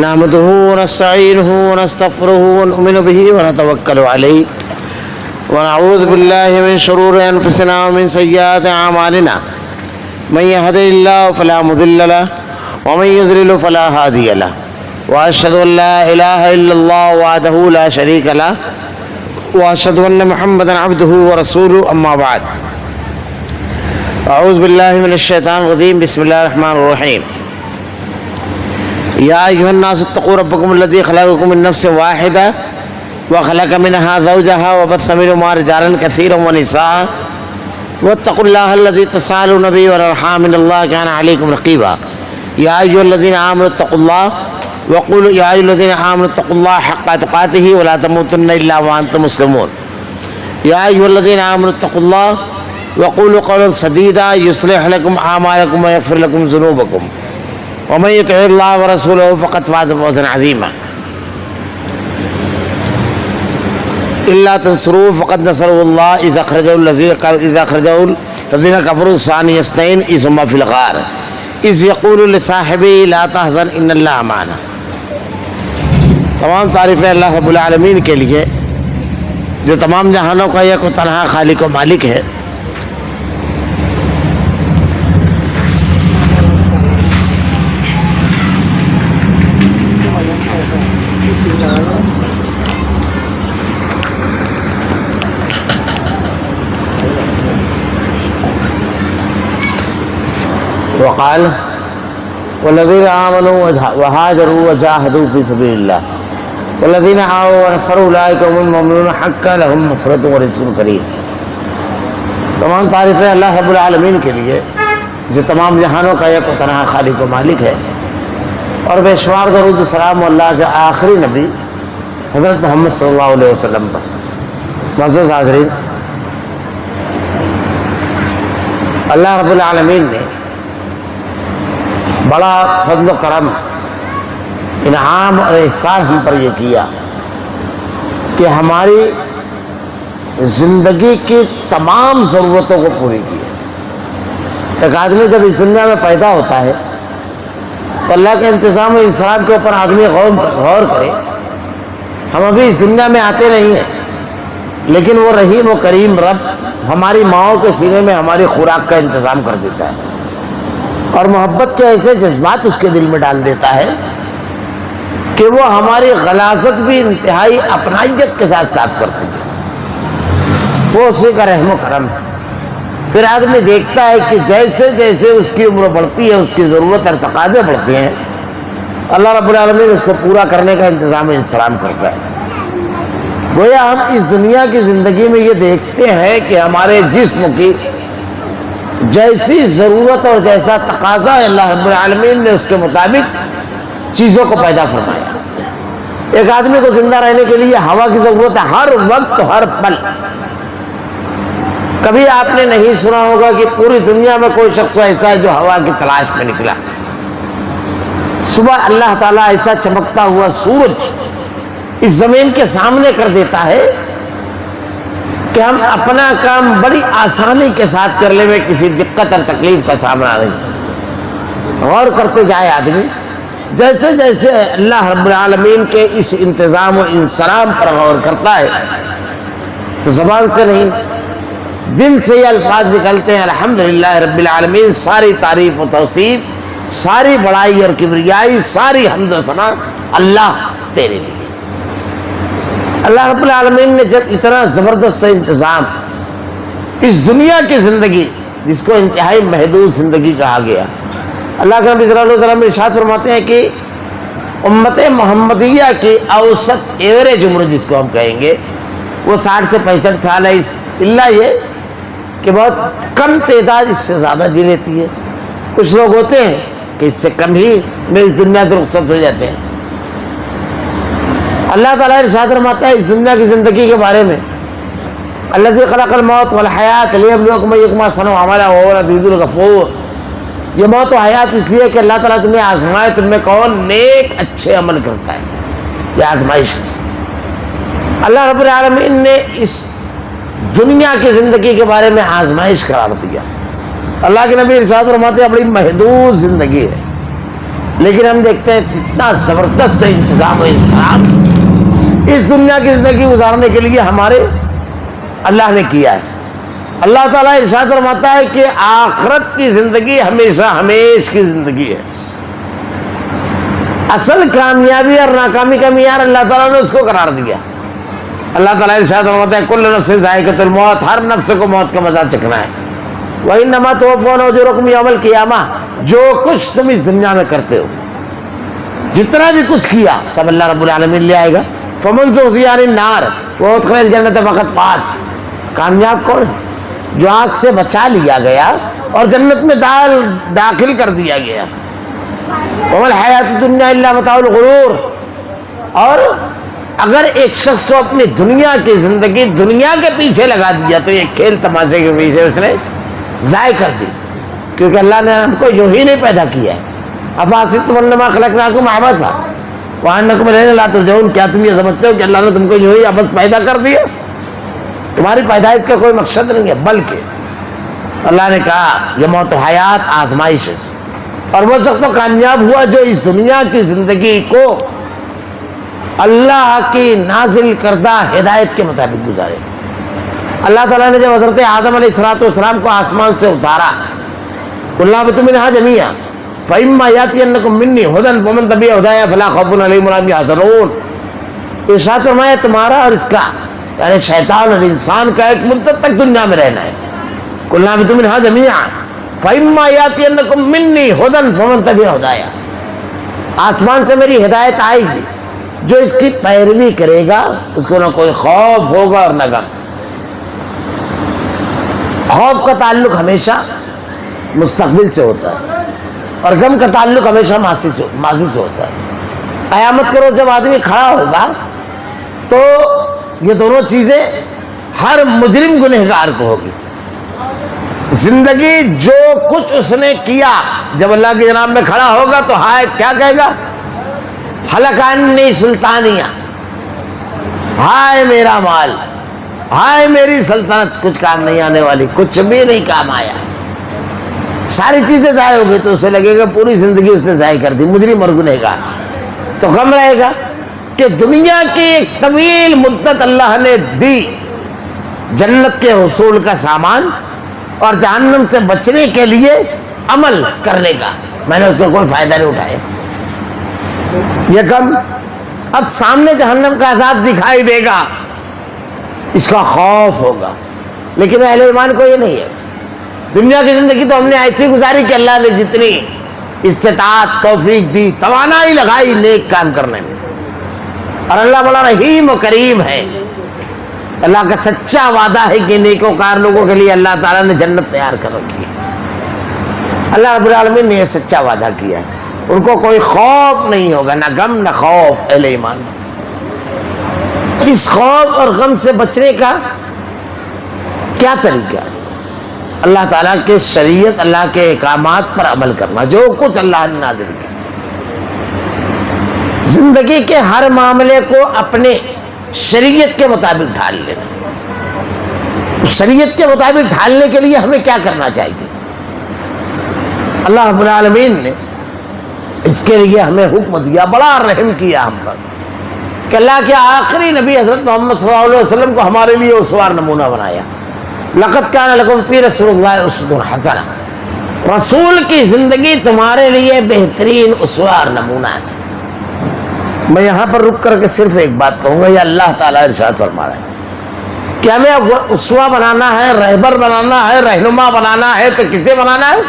نحمده ونستعينه ونستغفره ونؤمن به ونتوكل عليه ونعوذ بالله من شرور أنفسنا ومن سيئات أعمالنا من يهده الله فلا مضل له ومن يضلل فلا هادي له وأشهد أن لا إله إلا الله وحده لا شريك له وأشهد أن محمدا عبده ورسوله أما بعد أعوذ بالله من الشيطان الرجيم بسم الله الرحمن الرحيم يا أيها الناس اتقوا ربكم الذي خلقكم من نفس واحدة وخلق منها زوجها وبث منهما رجالا كثيرا ونساء واتقوا الله الذي تساءلون به والأرحام إن الله كان عليكم رقيبا يا أيها الذين آمنوا اتقوا الله وقولوا يا أيها الذين آمنوا اتقوا الله حق تقاته ولا تموتن إلا وأنتم مسلمون يا أيها الذين آمنوا اتقوا الله وقولوا قولا سديدا يصلح لكم أعمالكم ويغفر لكم ذنوبكم ومن يطع الله ورسوله فقد فاز فوزا عظيما إلا تنصروه فقد نصره الله إذا أخرجه الذين كفروا ثاني اثنين إذ هما في الغار إذ يقول لصاحبه لا تحزن إن الله معنا. تمام تعریفیں اللہ رب العالمین کے لیے جو تمام جہانوں کا یک و تنہا خالق و مالک ہے. وقال والذين آمنوا وهاجروا وجاهدوا في سبيل الله والذين آووا ونصروا أولئك هم المؤمنون حقا لهم مغفرة ورزق کریم. تمام تعریفیں اللہ رب العالمین کے لیے جو تمام جہانوں کا یک و تنہا خالق و مالک ہے اور بے شمار درود و سلام اللہ کے آخری نبی حضرت محمد صلی اللہ علیہ وسلم پر. معزز حاضرین، اللہ رب العالمین نے بڑا فضل و کرم، انعام اور احسان ہم پر یہ کیا کہ ہماری زندگی کی تمام ضرورتوں کو پوری کیا. ایک آدمی جب اس دنیا میں پیدا ہوتا ہے تو اللہ کے انتظام و انصراف کے اوپر آدمی غور کرے. ہم ابھی اس دنیا میں آتے نہیں ہیں، لیکن وہ رحیم و کریم رب ہماری ماؤں کے سینے میں ہماری خوراک کا انتظام کر دیتا ہے اور محبت کے ایسے جذبات اس کے دل میں ڈال دیتا ہے کہ وہ ہماری غلاظت بھی انتہائی اپنائیت کے ساتھ صاف کرتی ہے. وہ اسی کا رحم و کرم ہے. پھر آدمی دیکھتا ہے کہ جیسے جیسے اس کی عمر بڑھتی ہے، اس کی ضرورت اور تقاضے بڑھتے ہیں، اللہ رب العالمین اس کو پورا کرنے کا انتظام و انسلام کرتا ہے. گویا ہم اس دنیا کی زندگی میں یہ دیکھتے ہیں کہ ہمارے جسم کی جیسی ضرورت اور جیسا تقاضا ہے، اللہ رب العالمین نے اس کے مطابق چیزوں کو پیدا فرمایا. ایک آدمی کو زندہ رہنے کے لیے ہوا کی ضرورت ہے، ہر وقت ہر پل. کبھی آپ نے نہیں سنا ہوگا کہ پوری دنیا میں کوئی شخص ایسا ہے جو ہوا کی تلاش میں نکلا. صبح اللہ تعالیٰ ایسا چمکتا ہوا سورج اس زمین کے سامنے کر دیتا ہے کہ ہم اپنا کام بڑی آسانی کے ساتھ کر لیں، میں کسی دقت اور تکلیف کا سامنا نہیں. غور کرتے جائے آدمی، جیسے جیسے اللہ رب العالمین کے اس انتظام و انصرام پر غور کرتا ہے تو زبان سے نہیں دل سے یہ الفاظ نکلتے ہیں، الحمدللہ رب العالمین، ساری تعریف و توصیف، ساری بڑائی اور کبریائی، ساری حمد و ثنا اللہ تیرے لیے. اللہ رب العالمین نے جب اتنا زبردست انتظام اس دنیا کی زندگی جس کو انتہائی محدود زندگی کہا گیا، اللہ کے نبی صلی اللہ علیہ وسلم ارشاد فرماتے ہیں کہ امت محمدیہ کی اوسط ایوریج عمر جس کو ہم کہیں گے وہ 60 سے 65 سال ہے. اللہ یہ کہ بہت کم تعداد اس سے زیادہ جی لیتی ہے. کچھ لوگ ہوتے ہیں کہ اس سے کم ہی میں اس دنیا سے رخصت ہو جاتے ہیں. اللہ تعالیٰ ارشاد فرماتا ہے اس دنیا کی زندگی کے بارے میں، الذی خلق الموت والحیات لیبلوکم ایکم احسن عملا وہو العزیز الغفور. یہ موت و حیات اس لیے کہ اللہ تعالیٰ تمہیں آزمائے تم میں کون نیک اچھے عمل کرتا ہے. یہ آزمائش ہے. اللہ رب العالمین نے اس دنیا کی زندگی کے بارے میں آزمائش قرار دیا. اللہ کے نبی ارشاد فرماتے ہیں بڑی محدود زندگی ہے، لیکن ہم دیکھتے ہیں اتنا زبردست انتظام و انصاف اس دنیا کی زندگی گزارنے کے لیے ہمارے اللہ نے کیا ہے. اللہ تعالیٰ ارشاد فرماتا ہے کہ آخرت کی زندگی ہمیشہ ہمیش کی زندگی ہے. اصل کامیابی اور ناکامی کا معیار اللہ تعالیٰ نے اس کو قرار دیا. اللہ تعالیٰ ارشاد فرماتا ہے کل نفس ذائقۃ الموت، ہر نفس کو موت کا مزہ چکھنا ہے. وَإِنَّمَا تُوَفَّوْنَ أُجُورَكُمْ يَوْمَ الْقِيَامَةِ، جو کچھ تم اس دنیا میں کرتے ہو، جتنا بھی کچھ کیا سب اللہ رب العالمین لے آئے گا. فَمَنْ زُحْزِحَ عَنِ النَّارِ وَأُدْخِلَ الْجَنَّةَ فَقَدْ فَازَ، کامیاب کون ہے؟ جو آگ سے بچا لیا گیا اور جنت میں داخل کر دیا گیا. وَمَا الْحَيَاةُ الدُّنْيَا إِلَّا مَتَاعُ الْغُرُورِ، اور اگر ایک شخص کو اپنی دنیا کی زندگی دنیا کے پیچھے لگا دیا تو یہ کھیل تماشے کے پیچھے اس نے ضائع کر دی، کیونکہ اللہ نے ہم کو یوں ہی نہیں پیدا کیا ہے. افحسبتم انما خلقناکم عبثا وانکم الینا لا ترجعون، کیا تم یہ سمجھتے ہو کہ اللہ نے تم کو یوں ہی عبث پیدا کر دیا؟ تمہاری پیدائش کا کوئی مقصد نہیں ہے، بلکہ اللہ نے کہا یہ موت و حیات آزمائش ہے. اور وہ شخص تو کامیاب ہوا جو اس دنیا کی زندگی کو اللہ کی نازل کردہ ہدایت کے مطابق گزارے. اللہ تعالیٰ نے جب حضرت آدم علیہ السلام کو آسمان سے اتارا، قُلْنَا اهْبِطُوا مِنْهَا جَمِيعًا فَإِمَّا يَأْتِيَنَّكُم مِّنِّي هُدًى فَمَن تَبِعَ هُدَايَ فَلَا خَوْفٌ عَلَيْهِمْ وَلَا هُمْ يَحْزَنُونَ. ارشاد فرمایا تمہارا اور اس کا، یعنی شیطان اور انسان کا ایک مدت تک دنیا میں رہنا ہے. قُلْنَا اهْبِطُوا مِنْهَا جَمِيعًا فَإِمَّا يَأْتِيَنَّكُم مِّنِّي هُدًى فَمَن تَبِعَ هُدَايَ، آسمان سے میری ہدایت آئے گی، جو اس کی پیروی کرے گا اس کو نہ کوئی خوف ہوگا اور نہ غم. خوف کا تعلق ہمیشہ مستقبل سے ہوتا ہے اور غم کا تعلق ہمیشہ ماضی سے ہوتا ہے. قیامت کے روز جب آدمی کھڑا ہوگا تو یہ دونوں چیزیں ہر مجرم گنہگار کو ہوگی. زندگی جو کچھ اس نے کیا جب اللہ کی جناب میں کھڑا ہوگا تو ہائے کیا کہے گا؟ ہلک عنی سلطانیہ، ہائے میرا مال، ہائے میری سلطنت، کچھ کام نہیں آنے والی، کچھ بھی نہیں کام آیا، ساری چیزیں ضائع ہو گئی. تو اسے لگے گا پوری زندگی اس نے ضائع کر دی، مجرم اور گنہگار. تو غم رہے گا کہ دنیا کی ایک طویل مدت اللہ نے دی جنت کے حصول کا سامان اور جہنم سے بچنے کے لیے عمل کرنے کا، میں نے اس کو کوئی فائدہ نہیں اٹھایا. یہ غم اب سامنے جہنم کا عذاب دکھائی دے گا، اس کا خوف ہوگا. لیکن اہل ایمان کو یہ نہیں ہے. دنیا کی زندگی تو ہم نے ایسی گزاری کہ اللہ نے جتنی استطاعت توفیق دی، توانائی لگائی نیک کام کرنے میں. اور اللہ بڑا رحیم و کریم ہے. اللہ کا سچا وعدہ ہے کہ نیکوکار لوگوں کے لیے اللہ تعالیٰ نے جنت تیار کر رکھی ہے. اللہ رب العالمین نے یہ سچا وعدہ کیا ہے. ان کو کوئی خوف نہیں ہوگا، نہ غم نہ خوف. اہل ایمان اس خوف اور غم سے بچنے کا کیا طریقہ ہے؟ اللہ تعالیٰ کے شریعت، اللہ کے احکامات پر عمل کرنا، جو کچھ اللہ نے نازل کیا. زندگی کے ہر معاملے کو اپنے شریعت کے مطابق ڈھال لینا. شریعت کے مطابق ڈھالنے کے لیے ہمیں کیا کرنا چاہیے؟ اللہ رب العالمین نے اس کے لیے ہمیں حکم دیا، بڑا رحم کیا ہم پر، کہ اللہ کے آخری نبی حضرت محمد صلی اللہ علیہ وسلم کو ہمارے لیے اسوہ نمونہ بنایا. لقد کان لکم فی رسول اللہ اسوۃ حسنہ، رسول کی زندگی تمہارے لیے بہترین اسوہ اور نمونہ ہے. میں یہاں پر رک کر کے صرف ایک بات کہوں گا، یہ اللہ تعالیٰ ارشاد فرما رہا ہے کہ ہمیں اسوہ بنانا ہے، رہبر بنانا ہے، رہنما بنانا ہے تو کسے بنانا ہے؟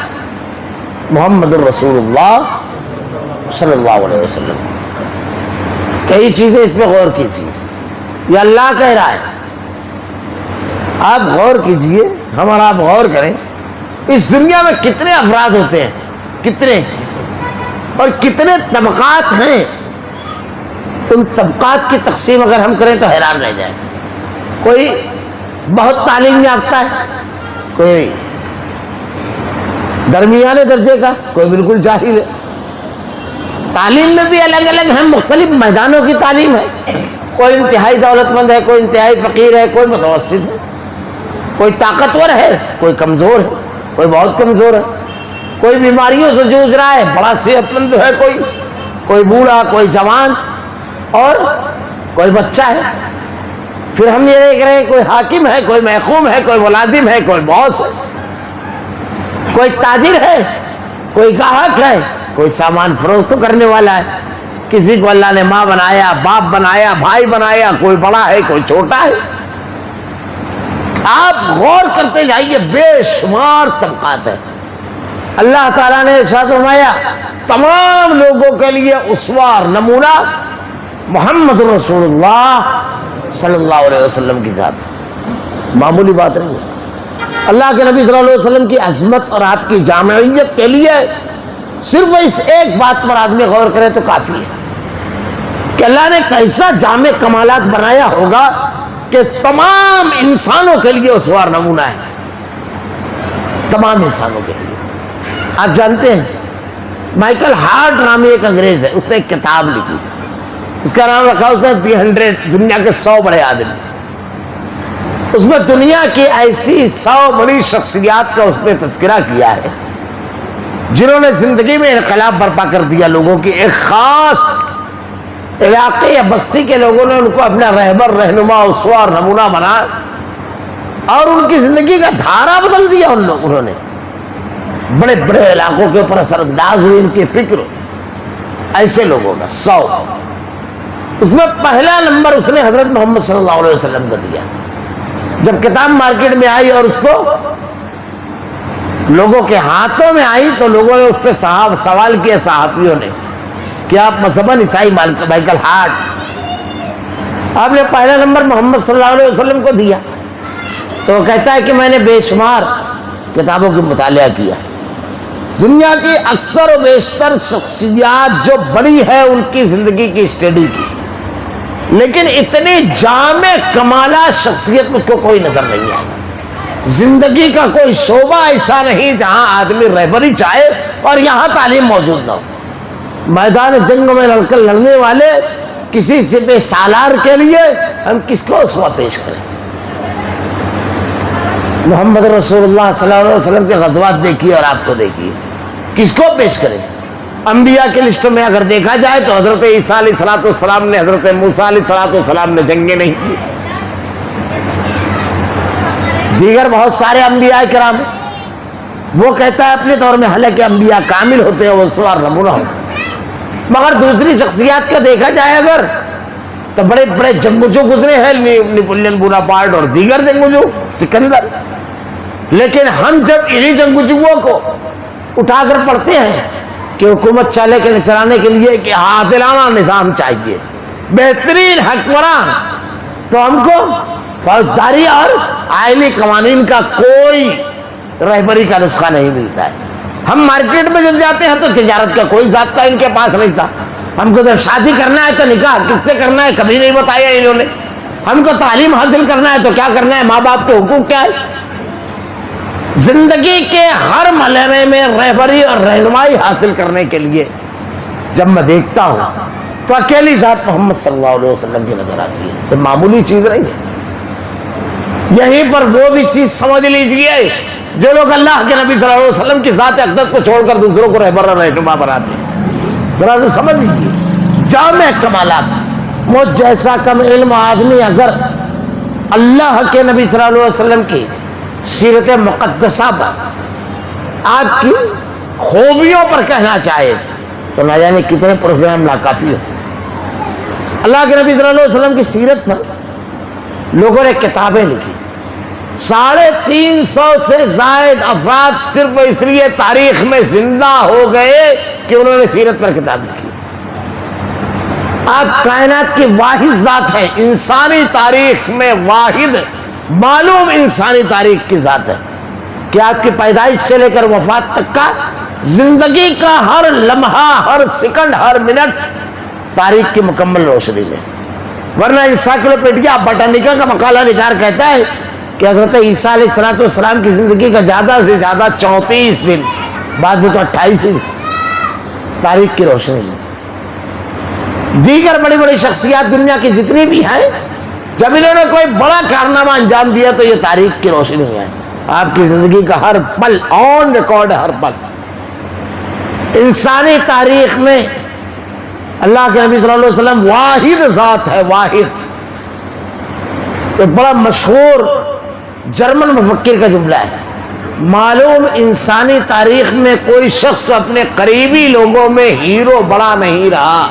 محمد الرسول اللہ صلی اللہ علیہ وسلم. کئی چیزیں اس پہ غور کیجیے، یہ اللہ کہہ رہا ہے. آپ غور کیجئے، ہم اور آپ غور کریں، اس دنیا میں کتنے افراد ہوتے ہیں، کتنے اور کتنے طبقات ہیں. ان طبقات کی تقسیم اگر ہم کریں تو حیران رہ جائیں. کوئی بہت تعلیم یافتہ ہے، کوئی درمیانے درجے کا، کوئی بالکل جاہل ہے. تعلیم میں بھی الگ الگ ہیں، مختلف میدانوں کی تعلیم ہے. کوئی انتہائی دولت مند ہے، کوئی انتہائی فقیر ہے، کوئی متوسط ہے، کوئی طاقتور ہے، کوئی کمزور ہے، کوئی بہت کمزور ہے. کوئی بیماریوں سے جوجھ رہا ہے، بڑا صحت مند ہے، کوئی بوڑھا، کوئی جوان اور کوئی بچہ ہے۔ پھر ہم یہ دیکھ رہے ہیں کوئی حاکم ہے، کوئی محکوم ہے، کوئی ملازم ہے، کوئی باس ہے، کوئی تاجر ہے، کوئی گاہک ہے، کوئی سامان فروخت کرنے والا ہے۔ کسی کو اللہ نے ماں بنایا، باپ بنایا، بھائی بنایا، کوئی بڑا ہے، کوئی چھوٹا ہے۔ آپ غور کرتے جائیے، بے شمار طبقات ہیں۔ اللہ تعالیٰ نے ارشاد فرمایا تمام لوگوں کے لیے اسوہ اور نمونہ محمد رسول اللہ صلی اللہ علیہ وسلم کی ذات، معمولی بات نہیں ہے۔ اللہ کے نبی صلی اللہ علیہ وسلم کی عظمت اور آپ کی جامعیت کے لیے صرف اس ایک بات پر آدمی غور کرے تو کافی ہے کہ اللہ نے کیسا جامع کمالات بنایا ہوگا کہ تمام انسانوں کے لیے اسوہ اور نمونہ ہے، تمام انسانوں کے لیے۔ آپ جانتے ہیں مائیکل ہارٹ نامی ایک انگریز ہے، اس نے ایک کتاب لکھی، اس کا نام رکھا اس نے دی 100، دنیا کے 100 بڑے آدمی۔ اس میں دنیا کی ایسی 100 بڑی شخصیات کا اس نے تذکرہ کیا ہے جنہوں نے زندگی میں انقلاب برپا کر دیا، لوگوں کی ایک خاص علاقے یا بستی کے لوگوں نے ان کو اپنا رہبر، رہنما، اسوہ اور نمونہ بنا اور ان کی زندگی کا دھارا بدل دیا۔ انہوں نے بڑے بڑے علاقوں کے اوپر اثر انداز ہوئی ان کی فکر، ایسے لوگوں کا 100۔ اس میں پہلا نمبر اس نے حضرت محمد صلی اللہ علیہ وسلم کو دیا۔ جب کتاب مارکیٹ میں آئی اور اس کو لوگوں کے ہاتھوں میں آئی تو لوگوں نے اس سے سوال کیا، صحافیوں نے، کہ آپ مذہباً عیسائی مائیکل ہارٹ، آپ نے پہلا نمبر محمد صلی اللہ علیہ وسلم کو دیا؟ تو وہ کہتا ہے کہ میں نے بے شمار کتابوں کا مطالعہ کیا، دنیا کی اکثر و بیشتر شخصیات جو بڑی ہے ان کی زندگی کی اسٹڈی کی، لیکن اتنی جامع کمالات شخصیت میں کوئی نظر نہیں آئی۔ زندگی کا کوئی شعبہ ایسا نہیں جہاں آدمی رہبری چاہے اور یہاں تعلیم موجود نہ ہو۔ میدان جنگ میں لڑ کر لڑنے والے کسی سپہ سالار کے لیے ہم کس کو اسوہ پیش کریں؟ محمد رسول اللہ صلی اللہ علیہ وسلم کے غزوات دیکھیے اور آپ کو دیکھیے، کس کو پیش کریں؟ انبیاء کے لسٹ میں اگر دیکھا جائے تو حضرت عیسیٰ علیہ السلام نے، حضرت موسیٰ علیہ السلام نے جنگیں نہیں کی، دیگر بہت سارے انبیاء کرام، وہ کہتا ہے اپنے طور میں حالانکہ انبیاء کامل ہوتے ہیں، وہ اسوہ اور نمونہ ہوتے ہیں، مگر دوسری شخصیات کا دیکھا جائے اگر تو بڑے بڑے جنگجو گزرے ہیں، نیپولین بوناپارٹ اور دیگر جنگجو، سکندر، لیکن ہم جب انہی جنگجوؤں کو اٹھا کر پڑھتے ہیں کہ حکومت چلانے کے لیے کہ عادلانہ نظام چاہیے، بہترین حکمران، تو ہم کو فوجداری اور آئلی قوانین کا کوئی رہبری کا نسخہ نہیں ملتا ہے۔ ہم مارکیٹ میں جب جاتے ہیں تو تجارت کا کوئی ضابطہ ان کے پاس نہیں تھا، ہم کو جب شادی کرنا ہے تو نکاح کس سے کرنا ہے کبھی نہیں بتایا انہوں نے، ہم کو تعلیم حاصل کرنا ہے تو کیا کرنا ہے، ماں باپ کے حقوق کیا ہے۔ زندگی کے ہر مرحلے میں رہبری اور رہنمائی حاصل کرنے کے لیے جب میں دیکھتا ہوں تو اکیلی ذات محمد صلی اللہ علیہ وسلم کی نظر آتی ہے، یہ معمولی چیز نہیں ہے۔ یہیں پر وہ بھی چیز سمجھ لیجیے جو لوگ اللہ کے نبی صلی اللہ علیہ وسلم کی ذات اقدس کو چھوڑ کر دوسروں کو رہبر اور رہنما بناتے ہیں، ذرا سے سمجھ لیجیے جامع کمالات۔ مجھ جیسا کم علم آدمی اگر اللہ کے نبی صلی اللہ علیہ وسلم کی سیرت مقدسہ پر، آپ کی خوبیوں پر کہنا چاہے تو نہ جانے کتنے پروگرام ناکافی ہو۔ اللہ کے نبی صلی اللہ علیہ وسلم کی سیرت پر لوگوں نے کتابیں لکھی، 350 سے زائد افراد صرف اس لیے تاریخ میں زندہ ہو گئے کہ انہوں نے سیرت پر کتاب لکھی۔ آپ کائنات کی واحد ذات ہے، انسانی تاریخ میں واحد معلوم انسانی تاریخ کی ذات ہے کہ آپ کی پیدائش سے لے کر وفات تک کا زندگی کا ہر لمحہ، ہر سیکنڈ، ہر منٹ تاریخ کی مکمل روشنی میں۔ ورنہ انسائکلوپیڈیا بٹانیکا کا مقالہ نگار کہتا ہے کہ حضرت عیسیٰ علیہ السلام کی زندگی کا زیادہ سے زیادہ 34 دن، بعد میں تو 28 دن تاریخ کی روشنی میں۔ دیگر بڑی بڑی شخصیات دنیا کی جتنی بھی ہیں، جب انہوں نے کوئی بڑا کارنامہ انجام دیا تو یہ تاریخ کی روشنی میں ہے۔ آپ کی زندگی کا ہر پل آن ریکارڈ ہے، ہر پل انسانی تاریخ میں اللہ کے نبی صلی اللہ علیہ وسلم واحد ذات ہے، واحد. ایک بڑا مشہور جرمن مفکر کا جملہ ہے، معلوم انسانی تاریخ میں کوئی شخص اپنے قریبی لوگوں میں ہیرو بڑا نہیں رہا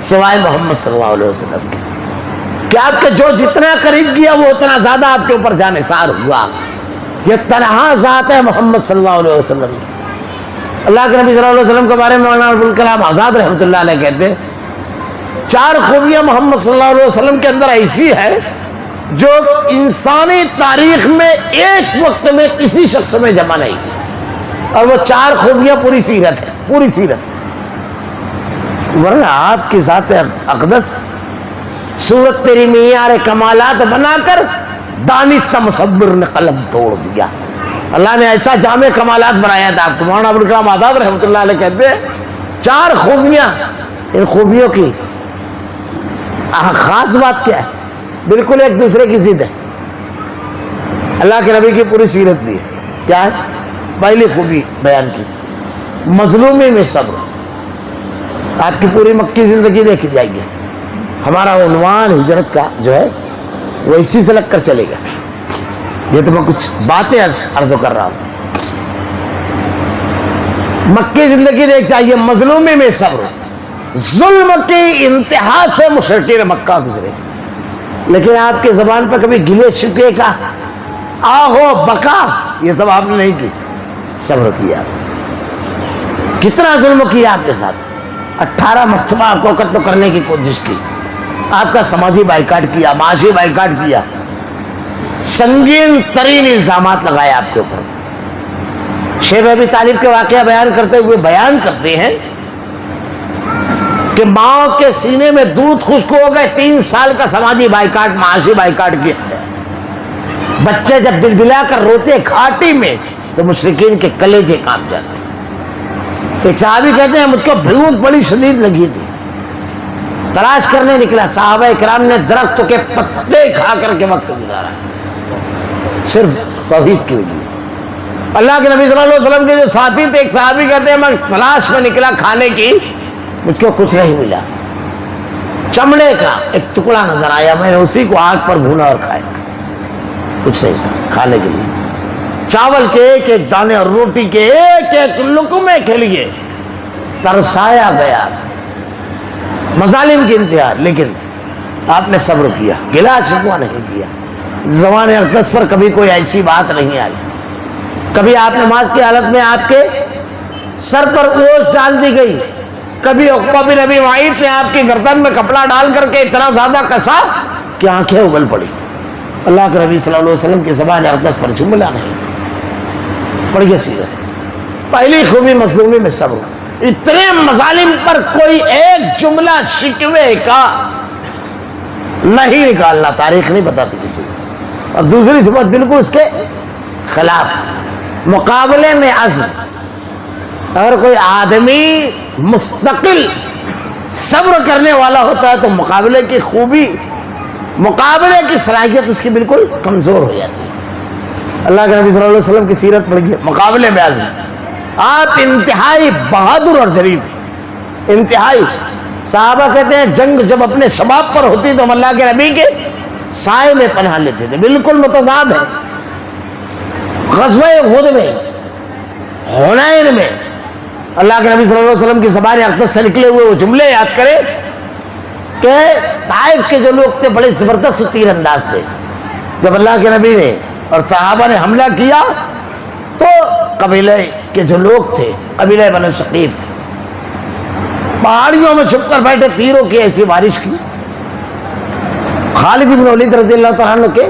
سوائے محمد صلی اللہ علیہ وسلم کے. کہ آپ کے جو جتنا قریب کیا وہ اتنا زیادہ آپ کے اوپر جانثار ہوا. یہ تنہا ذات ہے محمد صلی اللہ علیہ وسلم. اللہ کے نبی صلی اللہ علیہ وسلم کے بارے میں مولانا ابوالکلام آزاد رحمۃ اللہ علیہ کہتے ہیں 4 خوبیاں محمد صلی اللہ علیہ وسلم کے اندر ایسی ہے جو انسانی تاریخ میں ایک وقت میں کسی شخص میں جمع نہیں، اور وہ 4 خوبیاں پوری سیرت ہے، پوری سیرت. ورنہ آپ کی ذات اقدس صورت تیری معیار کمالات بنا کر دانستہ مصور نے قلم توڑ دیا. اللہ نے ایسا جامع کمالات بنایا تھا آپ کو. مولانا ابوالکلام آزاد رحمۃ اللہ علیہ کہتے ہیں 4 خوبیاں، ان خوبیوں کی خاص بات کیا ہے؟ بالکل ایک دوسرے کی ضد ہے. اللہ کے نبی کی پوری سیرت دی ہے. کیا ہے؟ پہلی خوبی بیان کی مظلومی میں صبر. آپ کی پوری مکی زندگی دیکھی جائے گی. ہمارا عنوان ہجرت کا جو ہے وہ اسی سے لگ کر چلے گا. یہ تو میں کچھ باتیں عرض کر رہا ہوں. مکی زندگی دیکھ چاہیے مظلومی میں صبر. ظلم کی انتہا سے مشرکین مکہ گزرے، لیکن آپ کی زبان پہ کبھی گلے شکوے کا آہو بکا یہ سب آپ نے نہیں کی. صبر کیا. کتنا ظلم کیا آپ کے ساتھ. 18 مرتبہ آپ کو قتل کرنے کی کوشش کی. آپ کا سماجی بائیکاٹ کیا، معاشی بائیکاٹ کیا. سنگین ترین الزامات لگائے آپ کے اوپر. شیخ ابی طالب کے واقعہ بیان کرتے ہوئے بیان کرتے ہیں کہ ماں کے سینے میں دودھ خشک ہو گئے. 3 سال کا سماجی بائیکاٹ، معاشی بائیکاٹ کیا. بچے جب بلبلا کر روتے کھاٹی میں تو مشرکین کے کلیجے کانپ جاتے. ایک صحابی کہتے ہیں مجھ کو بھوک بڑی شدید لگی تھی، تلاش کرنے نکلا. صحابہ کرام نے درختوں کے پتے کھا کر کے وقت گزارا صرف توحید کی وجہ. اللہ کے نبی صلی اللہ علیہ وسلم کے جو ساتھی تھے ایک صحابی کہتے ہیں میں تلاش میں نکلا کھانے کی، مجھ کو کچھ نہیں ملا. چمڑے کا ایک ٹکڑا نظر آیا، میں نے اسی کو آگ پر بھونا اور کھایا. کچھ نہیں تھا کھانے کے لیے. چاول کے ایک ایک دانے اور روٹی کے ایک ایک لقمے کے لیے ترسایا گیا. مظالم کی انتہا، لیکن آپ نے صبر کیا، گلا شکوہ نہیں کیا. زبان اقدس پر کبھی کوئی ایسی بات نہیں آئی. کبھی آپ نماز کی حالت میں آپ کے سر پر اوش ڈال دی گئی. کبھی عقبہ بن ابی معیط نے آپ کی گردن میں کپڑا ڈال کر کے اتنا زیادہ کسا کہ آنکھیں اگل پڑی. اللہ کے نبی صلی اللہ علیہ وسلم کی زبان اقدس پر جملہ نہیں. پڑھیے سیرت. پہلی خوبی مظلومی میں صبر. اتنے مظالم پر کوئی ایک جملہ شکوے کا نہیں نکالنا. تاریخ نہیں بتاتی کسی کو. اور دوسری صفت بالکل اس کے خلاف مقابلے میں عزم. اگر کوئی آدمی مستقل صبر کرنے والا ہوتا ہے تو مقابلے کی خوبی، مقابلے کی صلاحیت اس کی بالکل کمزور ہو جاتی ہے. اللہ کے نبی صلی اللہ علیہ وسلم کی سیرت پڑھیے. مقابلے میں عزم. آپ انتہائی بہادر اور جری تھے، انتہائی. صحابہ کہتے ہیں جنگ جب اپنے شباب پر ہوتی تو ہم اللہ کے نبی کے سائے میں پناہ لیتے تھے. بالکل متضاد ہے. غزوہ احد میں، حنین میں اللہ کے نبی صلی اللہ علیہ وسلم کی زبان اقدس سے نکلے ہوئے وہ جملے یاد کریں کہ طائف کے جو لوگ تھے بڑے زبردست تیر انداز تھے. جب اللہ کے نبی نے اور صحابہ نے حملہ کیا تو قبیلے کے جو لوگ تھے، قبیلہ بنو ثقیف، پہاڑیوں میں چھپ کر بیٹھے تیروں کی ایسی بارش کی. خالد بن ولید رضی اللہ تعالیٰ عنہ کے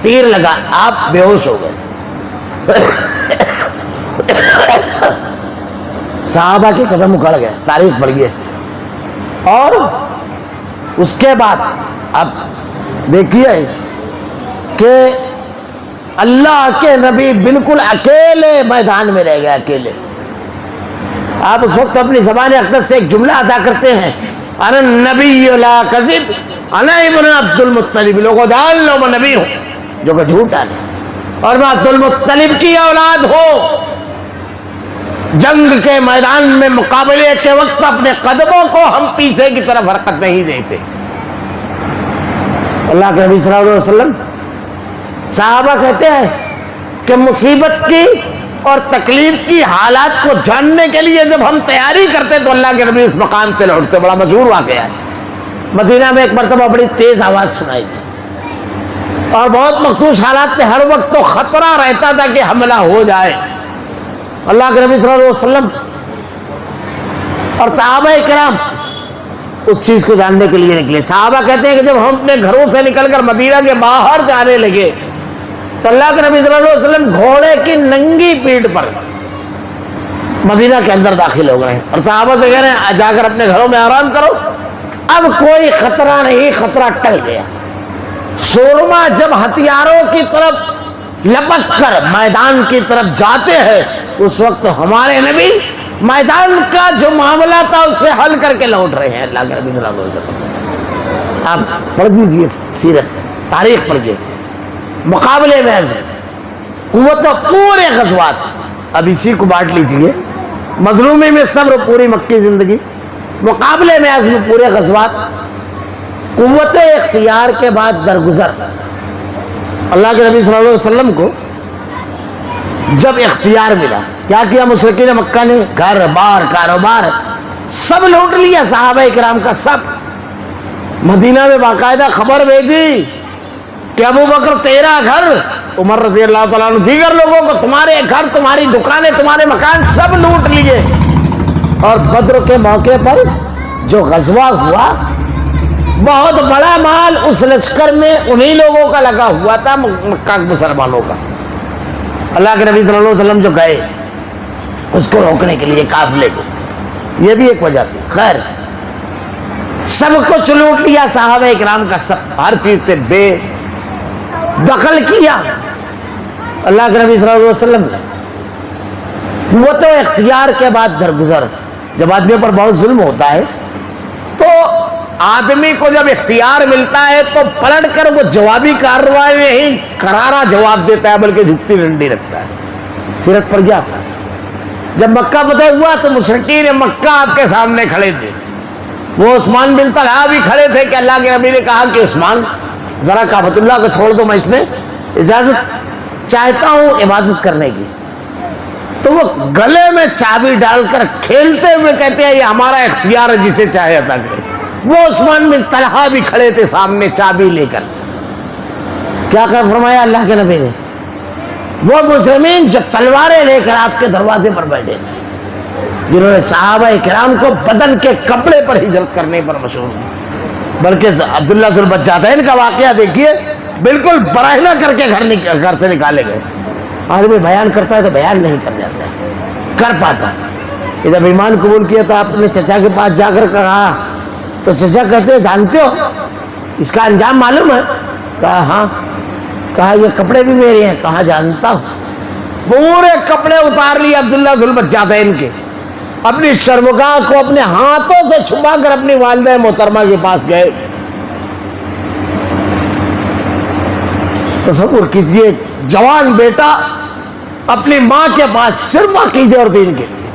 تیر لگا، آپ بے ہوش ہو گئے. صحابہ کے قدم اکھڑ گئے. تاریخ بڑھ گئی. اور اس کے بعد اب دیکھیے کہ اللہ کے نبی بالکل اکیلے میدان میں رہ گئے. اکیلے. آپ اس وقت اپنی زبان اقدس سے ایک جملہ ادا کرتے ہیں انا النبی لا کذب انا ابن عبد المطلب. لوگوں جان لو میں نبی ہوں جو کہ جھوٹا نہیں، اور میں عبد المطلب کی اولاد ہوں. جنگ کے میدان میں مقابلے کے وقت اپنے قدموں کو ہم پیچھے کی طرف حرکت نہیں دیتے. اللہ کے نبی صلی اللہ علیہ وسلم صحابہ کہتے ہیں کہ مصیبت کی اور تکلیف کی حالات کو جاننے کے لیے جب ہم تیاری کرتے تو اللہ کے نبی اس مقام سے لوٹتے. بڑا مشہور واقعہ ہے. مدینہ میں ایک مرتبہ بڑی تیز آواز سنائی دی اور بہت مخصوص حالات سے ہر وقت تو خطرہ رہتا تھا کہ حملہ ہو جائے. اللہ کے نبی صلی اللہ علیہ وسلم اور صحابہ کرام اس چیز کو جاننے کے لیے نکلے. صحابہ کہتے ہیں کہ جب ہم اپنے گھروں سے نکل کر مدینہ کے باہر جانے لگے تو اللہ کے نبی صلی اللہ علیہ وسلم گھوڑے کی ننگی پیٹھ پر مدینہ کے اندر داخل ہو گئے اور صحابہ سے کہہ رہے ہیں جا کر اپنے گھروں میں آرام کرو, اب کوئی خطرہ نہیں, خطرہ ٹل گیا. سورما جب ہتھیاروں کی طرف لپک کر میدان کی طرف جاتے ہیں اس وقت ہمارے نبی میدان کا جو معاملہ تھا اس سے حل کر کے لوٹ رہے ہیں. اللہ کے نبی صلی اللہ علیہ وسلم آپ پڑھ دیجیے سیرت, تاریخ پڑھیے. مقابلے میں قوت پورے غزوات, اب اسی کو بانٹ لیجیے. مظلومی میں صبر پوری مکی زندگی, مقابلے میں عزم پورے غزوات, قوت اختیار کے بعد درگزر. اللہ کے نبی صلی اللہ علیہ وسلم کو جب اختیار ملا کیا کیا مشرکین مکہ نے؟ گھر بار کاروبار سب لوٹ لیا صحابہ کرام کا. سب مدینہ میں باقاعدہ خبر بھیجی کہ ابو بکر تیرا گھر, عمر رضی اللہ تعالیٰ عنہ دیگر لوگوں کو تمہارے گھر, تمہاری دکانیں, تمہارے مکان سب لوٹ لیے. اور بدر کے موقع پر جو غزوہ ہوا بہت بڑا مال اس لشکر میں انہی لوگوں کا لگا ہوا تھا, مکہ کے مسلمانوں کا. اللہ کے نبی صلی اللہ علیہ وسلم جو گئے اس کو روکنے کے لیے قافلے کو, یہ بھی ایک وجہ تھی. خیر سب کچھ لوٹ لیا صحابہ اکرام کا, سب ہر چیز سے بے دخل کیا. اللہ کے نبی صلی اللہ علیہ وسلم نے قوت و اختیار کے بعد درگزر. جب آدمی پر بہت ظلم ہوتا ہے تو آدمی کو جب اختیار ملتا ہے تو پلٹ کر وہ جوابی کارروائی میں ہی کرارا جواب دیتا ہے بلکہ جھکتی ڈنڈی رکھتا ہے. سیرت پڑھ گیا. جب مکہ فتح ہوا تو مشرکین مکہ آپ کے سامنے کھڑے تھے. وہ عثمان بن طلحہ بھی کھڑے تھے کہ اللہ کے نبی نے کہا کہ عثمان ذرا کعبۃ اللہ کو چھوڑ دو, میں اس میں اجازت چاہتا ہوں عبادت کرنے کی. تو وہ گلے میں چابی ڈال کر کھیلتے ہوئے کہتے ہیں یہ ہمارا اختیار ہے, جسے چاہے عطا کرے. وہ عثمان بن طلحہ بھی کھڑے تھے سامنے چابی لے کر. کیا فرمایا اللہ کے نبی نے؟ وہ مجرمین جو تلواریں لے کر آپ کے دروازے پر بیٹھے تھے, جنہوں نے صحابہ کرام کو بدن کے کپڑے پر ہجرت کرنے پر مشہور ہیں. بلکہ عبداللہ ذو البجاتین کا واقعہ دیکھیے, بالکل براہنہ کر کے گھر سے نکالے گئے. آدمی بیان کرتا ہے تو بیان نہیں کر جاتا ہے, کر پاتا. جب ایمان قبول کیا تو آپ نے چچا کے پاس جا کر کہا تو چچا کہتے ہیں جانتے ہو اس کا انجام معلوم ہے؟ کہا ہاں. کہا یہ کپڑے بھی میرے ہیں. کہا جانتا ہوں. پورے کپڑے اتار لیے عبداللہ ذو البجاتین کے, اپنی شرمگاہ کو اپنے ہاتھوں سے چھپا کر اپنی والدہ محترمہ کے پاس گئے. تصور کیجئے جوان بیٹا اپنی ماں کے پاس صرف عقیدے اور دین کے لیے,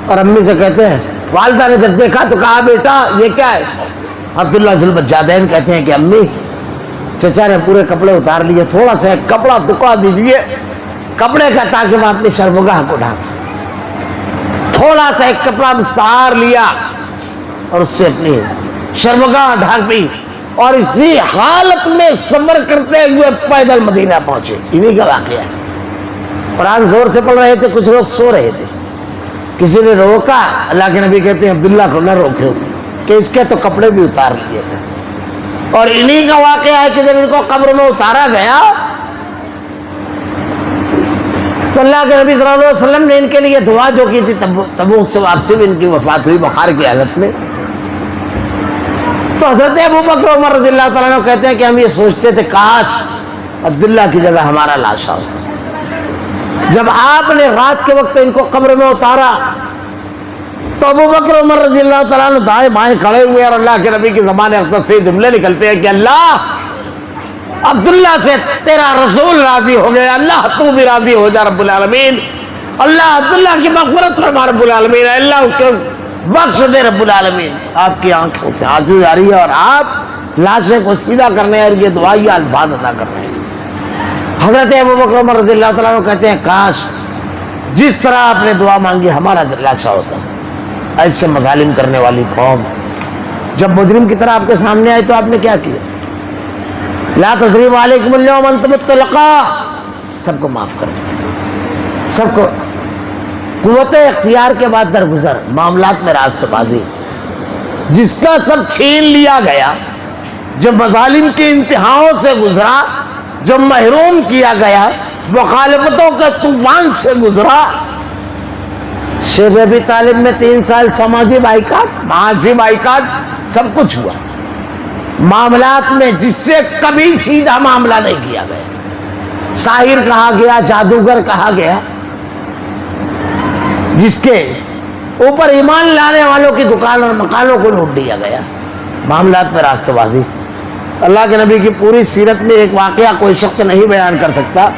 اور امی سے کہتے ہیں, والدہ نے جب دیکھا تو کہا بیٹا یہ کیا ہے؟ عبداللہ ذو البجاتین کہتے ہیں کہ امی چچا نے پورے کپڑے اتار لیے, تھوڑا سا ایک کپڑا ٹکڑا دیجئے کپڑے کا تاکہ میں اپنی شرمگاہ کو ڈھانپ سکوں. تھوڑا سا ایک کپڑا مستعار لیا اور اس سے اپنی شرمگاہ ڈھانپی, اور اسی حالت میں صبر کرتے ہوئے پیدل مدینہ پہنچے. انہی کا واقعہ ہے. قرآن زور سے پڑھ رہے تھے, کچھ لوگ سو رہے تھے, کسی نے روکا. اللہ کے نبی کہتے ہیں عبداللہ کو نہ روکو کہ اس کے تو کپڑے بھی اتار لیے تھے. اور انہی کا واقعہ ہے کہ جب ان کو قبر میں اتارا گیا تو اللہ کے نبی صلی اللہ علیہ وسلم نے ان کے لیے دعا جو کی تھی, تبوک سے واپسی میں ان کی وفات ہوئی بخار کی حالت میں. تو حضرت ابو بکر عمر رضی اللہ تعالیٰ عنہ کہتے ہیں کہ ہم یہ سوچتے تھے کاش عبداللہ کی جگہ ہمارا لاشا ہوتا. جب آپ نے رات کے وقت ان کو قبر میں اتارا تو ابو بکر عمر رضی اللہ تعالیٰ عنہ دائیں بائیں کھڑے ہوئے, اور اللہ کے نبی کی زبان اقدس سے جملے نکلتے ہیں کہ اللہ عبداللہ سے تیرا رسول راضی ہو گیا, اللہ تو بھی راضی ہو جا رب العالمین. اللہ عبداللہ کی مغفرت فرما رب العالمین، اللہ اس کو بخش دے رب العالمین۔ آپ کی آنکھوں سے آنسو جاری ہے اور آپ لاشیں کو سیدھا کرنے اور یہ دعائیہ الفاظ ادا کر رہے ہیں۔ حضرت ابوبکر عمر رضی اللہ تعالیٰ عنہ کہتے ہیں کاش جس طرح آپ نے دعا مانگی ہمارا لاشا ہوتا۔ ایسے مظالم کرنے والی قوم جب مجرم کی طرح آپ کے سامنے آئے تو آپ نے کیا کیا؟ لا تثریب علیکم اليوم انتم الطلقاء، سب کو معاف کر دیا، سب کو قوت اختیار کے بعد درگزر، معاملات میں راست بازی، جس کا سب چھین لیا گیا، جب مظالم کی انتہاؤں سے گزرا، جب محروم کیا گیا، مخالفتوں کے طوفان سے گزرا۔ شیخ ابی طالب میں 3 سال سماجی بائیکاٹ، معاشی بائیکاٹ، سب کچھ ہوا معاملات میں، جس سے کبھی سیدھا معاملہ نہیں کیا گیا۔ ساحر کہا گیا، جادوگر کہا گیا، جس کے اوپر ایمان لانے والوں کی دکان اور مکانوں کو لوٹ دیا گیا، معاملات میں راستہ بازی۔ اللہ کے نبی کی پوری سیرت میں ایک واقعہ کوئی شخص نہیں بیان کر سکتا،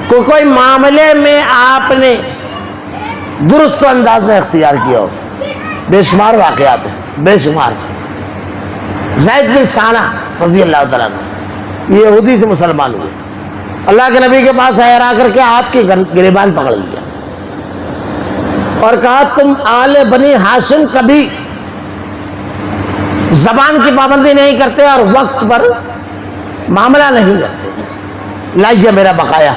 کوئی معاملے میں آپ نے درست انداز میں اختیار کیا ہو۔ بے شمار واقعات ہیں، بے شمار۔ زید بن ثانہ رضی اللہ تعالیٰ عنہ یہ یہودی سے مسلمان ہوئے، اللہ کے نبی کے پاس آ کر کے آپ کی گریبان پکڑ لیا اور کہا تم آل بنی ہاشم کبھی زبان کی پابندی نہیں کرتے اور وقت پر معاملہ نہیں کرتے، لائیے میرا بقایا۔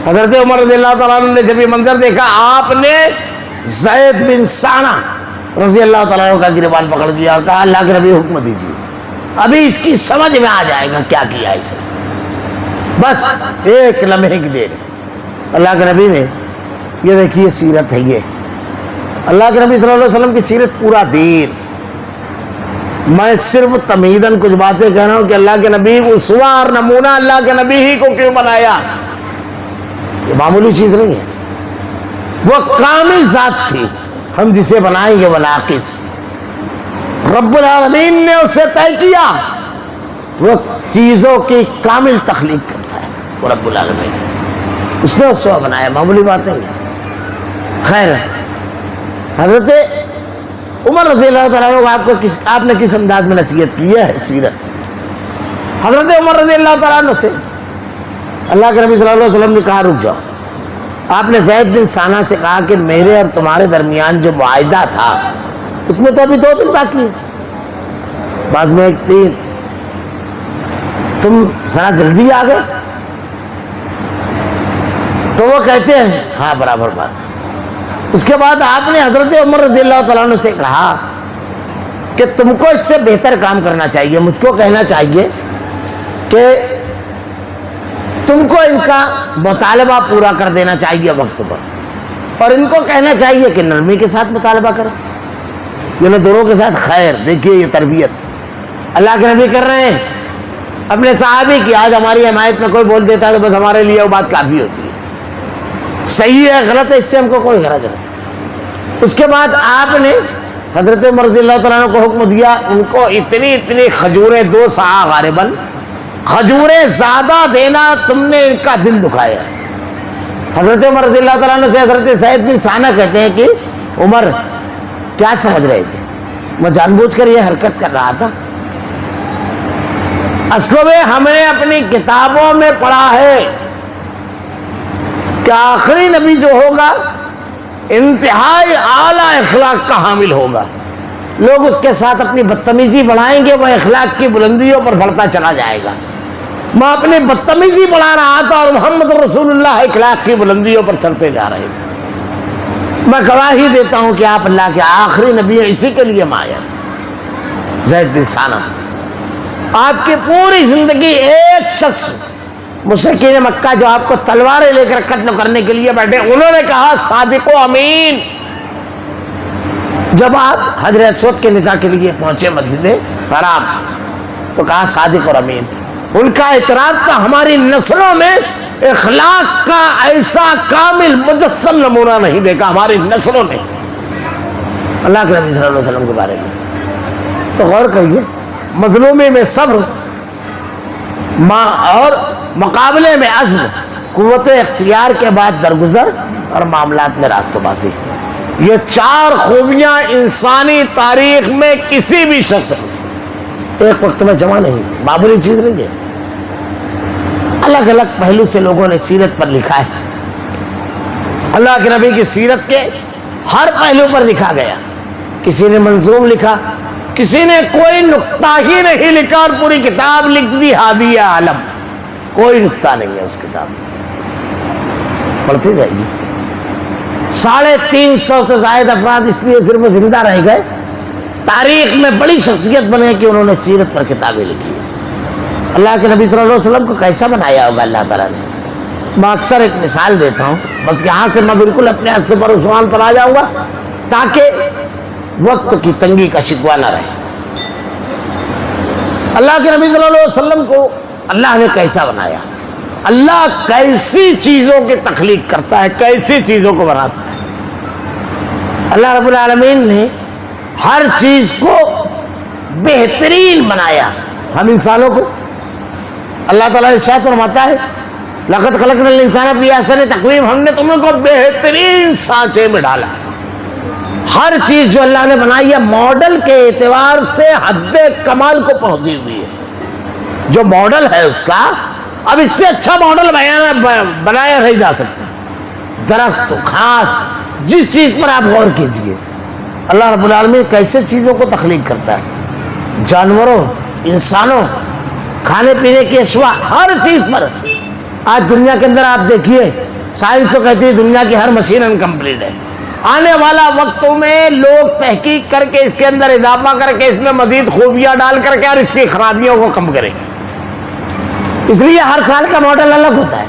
حضرت عمر رضی اللہ تعالیٰ عنہ نے جب یہ منظر دیکھا، آپ نے زید بن ثانہ رضی اللہ تعالیٰ عنہ کا گریبان پکڑ دیا اور کہا اللہ کے نبی حکم دیجیے، ابھی اس کی سمجھ میں آ جائے گا کیا کیا اس نے۔ بس ایک لمحے کی دیر، اللہ کے نبی نے یہ دیکھیے سیرت ہے، یہ اللہ کے نبی صلی اللہ علیہ وسلم کی سیرت پورا دین۔ میں صرف تمہیداً کچھ باتیں کہہ رہا ہوں کہ اللہ کے نبی اسوہ اور نمونہ اللہ کے نبی ہی کو کیوں بنایا، یہ معمولی چیز نہیں ہے، وہ کامل ذات تھی، ہم جسے بنائیں گے وہ ناقص، رب العالمین نے اسے طے کیا، وہ چیزوں کی کامل تخلیق کرتا ہے، وہ رب العالمین اس نے اسے بنایا، معمولی بات نہیں ہے۔ خیر، حضرت عمر رضی اللہ تعالیٰ عنہ آپ نے کس انداز میں نصیحت کی ہے سیرت۔ حضرت عمر رضی اللہ تعالیٰ عنہ سے اللہ کے نبی صلی اللہ علیہ وسلم نے کہا رک جاؤ۔ آپ نے زید بن ثانہ سے کہا کہ میرے اور تمہارے درمیان جو معاہدہ تھا اس میں تو ابھی 2 دن باقی ہے، بعض میں 1 3، تم ذرا جلدی آ گئے۔ تو وہ کہتے ہیں ہاں برابر بات۔ اس کے بعد آپ نے حضرت عمر رضی اللہ تعالیٰ عنہ سے کہا کہ تم کو اس سے بہتر کام کرنا چاہیے، مجھ کو کہنا چاہیے کہ تم کو ان کا مطالبہ پورا کر دینا چاہیے وقت پر، اور ان کو کہنا چاہیے کہ نرمی کے ساتھ مطالبہ کرو، یہ دونوں کے ساتھ خیر۔ دیکھیے یہ تربیت اللہ کے نبی کر رہے ہیں اپنے صحابی کی۔ آج ہماری حمایت میں کوئی بول دیتا ہے تو بس ہمارے لیے وہ بات کافی ہوتی ہے، صحیح ہے غلط ہے اس سے ہم کو کوئی غرض نہیں۔ اس کے بعد آپ نے حضرت عمر رضی اللہ تعالیٰ عنہ کو حکم دیا ان کو اتنی کھجوریں 2 ساع غالباً کھجوریں زیادہ دینا، تم نے ان کا دل دکھایا۔ حضرت عمر رضی اللہ تعالیٰ عنہ سے حضرت زید بن ثانہ کہتے ہیں کہ عمر کیا سمجھ رہے تھے، میں جان بوجھ کر یہ حرکت کر رہا تھا؟ اصل میں ہم نے اپنی کتابوں میں پڑھا ہے کہ آخری نبی جو ہوگا انتہائی اعلیٰ اخلاق کا حامل ہوگا، لوگ اس کے ساتھ اپنی بدتمیزی بڑھائیں گے، وہ اخلاق کی بلندیوں پر بڑھتا چلا جائے گا۔ میں اپنی بدتمیزی بڑھا رہا تھا اور محمد رسول اللہ اخلاق کی بلندیوں پر چڑھتے جا رہے تھے۔ میں گواہی دیتا ہوں کہ آپ اللہ کے آخری نبی ہیں، اسی کے لیے میں آیا تھا۔ زید بن ثانہ، آپ کی پوری زندگی ایک شخص مشرکین مکہ جو آپ کو تلواریں لے کر قتل کرنے کے لیے بیٹھے، انہوں نے کہا صادق و امین۔ جب آپ حجر اسود کے نکاح کے لیے پہنچے مسجد حرام تو کہا صادق اور امین۔ ان کا اعتراف تھا ہماری نسلوں میں اخلاق کا ایسا کامل مجسم نمونہ نہیں دیکھا ہماری نسلوں نے اللہ کے نبی صلی اللہ علیہ وسلم کے بارے میں۔ تو غور کریے، مظلومی میں صبر اور مقابلے میں عزم، قوت اختیار کے بعد درگزر اور معاملات میں راستہ بازی. یہ 4 خوبیاں انسانی تاریخ میں کسی بھی شخص ایک وقت میں جمع نہیں, معمولی چیز نہیں ہے. الگ الگ پہلو سے لوگوں نے سیرت پر لکھا ہے. اللہ کے نبی کی سیرت کے ہر پہلو پر لکھا گیا. کسی نے منظوم لکھا, کسی نے کوئی نقطہ ہی نہیں لکھا اور پوری کتاب لکھ دی ہادی عالم. کوئی نقطہ نہیں ہے اس کتاب میں, پڑھتی جائے گی. 350 سے زائد افراد اس لیے صرف زندہ رہ گئے, تاریخ میں بڑی شخصیت بنے کہ انہوں نے سیرت پر کتابیں لکھی ہیں. اللہ کے نبی صلی اللہ علیہ وسلم کو کیسا بنایا ہوگا اللہ تعالیٰ نے. میں اکثر ایک مثال دیتا ہوں, بس یہاں سے میں بالکل اپنے ہستے پر عثمان پر آ جاؤں گا تاکہ وقت کی تنگی کا شکوہ نہ رہے. اللہ کے نبی صلی اللہ علیہ وسلم کو اللہ نے کیسا بنایا. اللہ کیسی چیزوں کی تخلیق کرتا ہے, کیسی چیزوں کو بناتا ہے. اللہ رب العالمین نے ہر چیز کو بہترین بنایا. ہم انسانوں کو اللہ تعالیٰ ارشاد فرماتا ہے لقد خلقنا الانسان فی احسن تقویم, ہم نے تم کو بہترین سانچے میں ڈالا. ہر چیز جو اللہ نے بنائی ہے ماڈل کے اعتبار سے حد کمال کو پہنچی ہوئی ہے. جو ماڈل ہے اس کا اب اس سے اچھا ماڈل بنایا نہیں جا سکتا. درخت, گھاس, جس چیز پر آپ غور کیجئے اللہ رب العالمین کیسے چیزوں کو تخلیق کرتا ہے. جانوروں, انسانوں, کھانے پینے کی اشیاء, ہر چیز پر. آج دنیا کے اندر آپ دیکھیے سائنس تو کہتی ہے دنیا کی ہر مشین انکمپلیٹ ہے. آنے والا وقتوں میں لوگ تحقیق کر کے اس کے اندر اضافہ کر کے اس میں مزید خوبیاں ڈال کر کے اور اس کی خرابیوں کو کم کریں. اس لیے ہر سال کا ماڈل الگ ہوتا ہے.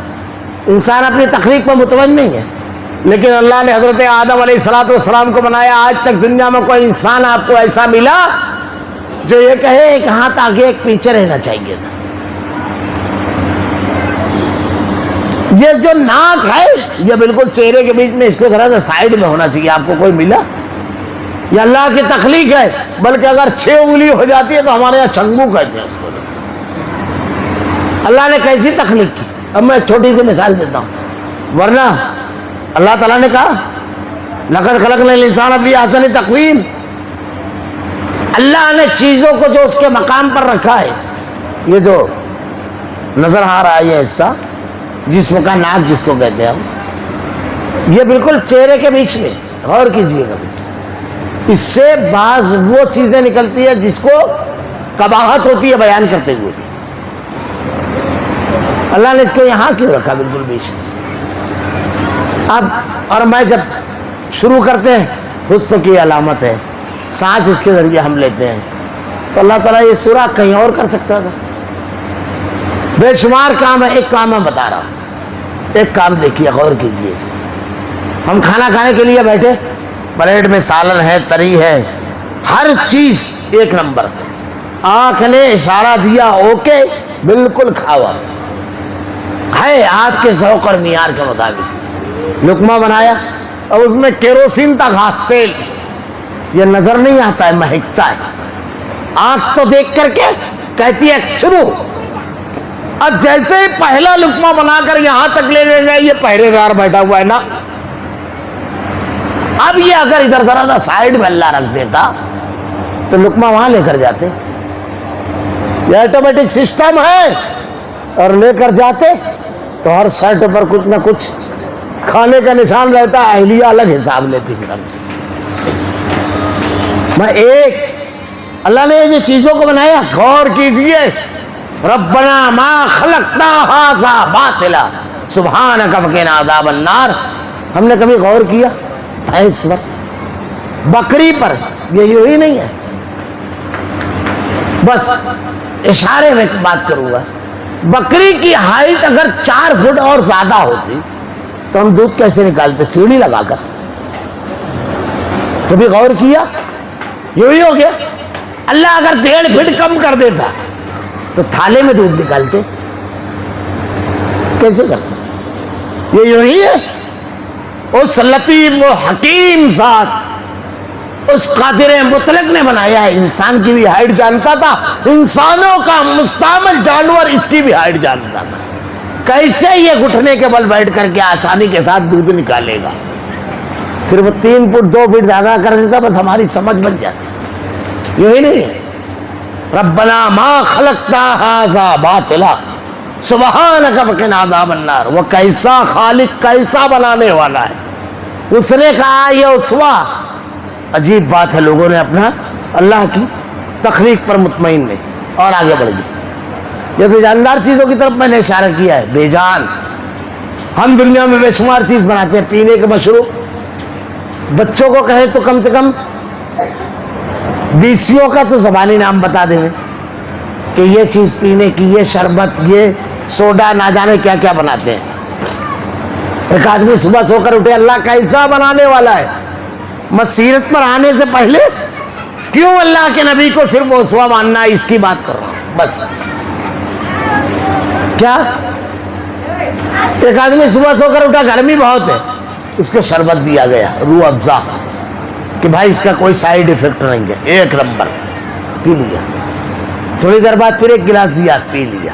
انسان اپنی تخلیق پر متوجہ نہیں ہے, لیکن اللہ نے حضرت آدم علیہ السلام کو بنایا. آج تک دنیا میں کوئی انسان آپ کو ایسا ملا جو یہ کہے ایک ہاتھ آگے ایک پیچھے رہنا چاہیے تھا. یہ جو ناک ہے یہ بالکل چہرے کے بیچ میں اس کو ذرا سا سائڈ میں ہونا چاہیے. آپ کو کوئی ملا؟ یہ اللہ کی تخلیق ہے. بلکہ اگر 6 انگلی ہو جاتی ہے تو ہمارے یہاں چنگو کہتے ہیں اس کو. اللہ نے کیسی تخلیق کی. اب میں چھوٹی سی مثال دیتا ہوں. ورنہ اللہ تعالیٰ نے کہا لقد خلقنا الانسان فی احسن تقویم. اللہ نے چیزوں کو جو اس کے مقام پر رکھا ہے, یہ جو نظر آ رہا ہے یہ حصہ جسم کا ناک جس کو کہتے ہیں ہم, یہ بالکل چہرے کے بیچ میں غور کیجیے گا. اس سے بعض وہ چیزیں نکلتی ہے جس کو قباحت ہوتی ہے بیان کرتے ہوئے بھی. اللہ نے اس کو یہاں کیوں رکھا بالکل بیچ میں. اب اور میں جب شروع کرتے ہیں حسن کی علامت ہے, سانس اس کے ذریعے ہم لیتے ہیں, تو اللہ تعالیٰ یہ سوراخ کہیں اور کر سکتا تھا. بے شمار کام ہے. ایک کام میں بتا رہا ہوں, ایک کام دیکھیے, غور کیجیے اسے. ہم کھانا کھانے کے لیے بیٹھے, پلیٹ میں سالن ہے, تری ہے, ہر چیز ایک نمبر. آنکھ نے اشارہ دیا اوکے بالکل کھاوا ہے آپ کے ذوق اور معیار کے مطابق. لقمہ بنایا اور اس میں کیروسین تھا, گھاس تیل. یہ نظر نہیں آتا ہے, مہکتا ہے. آنکھ تو دیکھ کر کے کہتی ہے شروع. اب جیسے ہی پہلا لقمہ بنا کر یہاں تک لے گئے, یہ پہرے دار بیٹھا ہوا ہے نا. اب یہ اگر ادھر ذرا سا سائڈ میں اللہ رکھ دیتا تو لقمہ وہاں لے کر جاتے. یہ آٹومیٹک سسٹم ہے, اور لے کر جاتے تو ہر سائڈ پر کچھ نہ کچھ کھانے کا نشان رہتا. اہلیہ الگ حساب لیتی پھر ہم سے. میں ایک اللہ نے یہ چیزوں کو بنایا, غور کیجئے. ربنا ما خلقنا ھذا باطلا سبحانک فقنا عذاب النار. ہم نے کبھی غور کیا بھینس پر, بکری پر؟ یہ یوں ہی نہیں ہے. بس اشارے میں بات کروں گا. بکری کی ہائٹ اگر 4 فٹ اور زیادہ ہوتی تو ہم دودھ کیسے نکالتے؟ سیڑھی لگا کر. کبھی غور کیا؟ یوں ہی ہو گیا. اللہ اگر 1.5 فٹ کم کر دیتا تو تھالے میں دودھ نکالتے. کیسے کرتے؟ یہ یوں ہی ہے. اس لطیف و حکیم ذات, اس قادر مطلق نے بنایا ہے. انسان کی بھی ہائٹ جانتا تھا, انسانوں کا مستعمل جانور اس کی بھی ہائٹ جانتا تھا. کیسے یہ گھٹنے کے بل بیٹھ کر کے آسانی کے ساتھ دودھ نکالے گا؟ صرف 3 فٹ 2 فٹ زیادہ کر دیتا بس ہماری سمجھ بن جاتی، یوں ہی نہیں ہے؟ ربنا ما خلقت ھذا باطلا سبحانک فقنا عذاب النار۔ وہ کیسا خالق، کیسا بنانے والا ہے۔ اس نے کہا یہ اسوا۔ عجیب بات ہے، لوگوں نے اپنا اللہ کی تخلیق پر مطمئن نہیں، اور آگے بڑھ گئی۔ یہ تو جاندار چیزوں کی طرف میں نے اشارہ کیا ہے، بے جان۔ ہم دنیا میں بے شمار چیز بناتے ہیں، پینے کے مشروب، بچوں کو کہیں تو کم سے کم 20 کا تو زبانی نام بتا دیں کہ یہ چیز پینے کی، یہ شربت، یہ سوڈا، نہ جانے کیا کیا بناتے ہیں۔ ایک آدمی صبح سو کر اٹھے، اللہ کیسا بنانے والا ہے۔ مسیرت پر آنے سے پہلے کیوں اللہ کے نبی کو صرف اسوا ماننا ہے، اس کی بات کر رہا ہوں بس۔ کیا ایک آدمی صبح سو کر اٹھا، گرمی بہت ہے، اس کو شربت دیا گیا روح افزا کہ بھائی اس کا کوئی سائیڈ ایفیکٹ نہیں ہے، 1 نمبر، پی لیا۔ تھوڑی دیر بعد پھر 1 گلاس دیا، پی لیا۔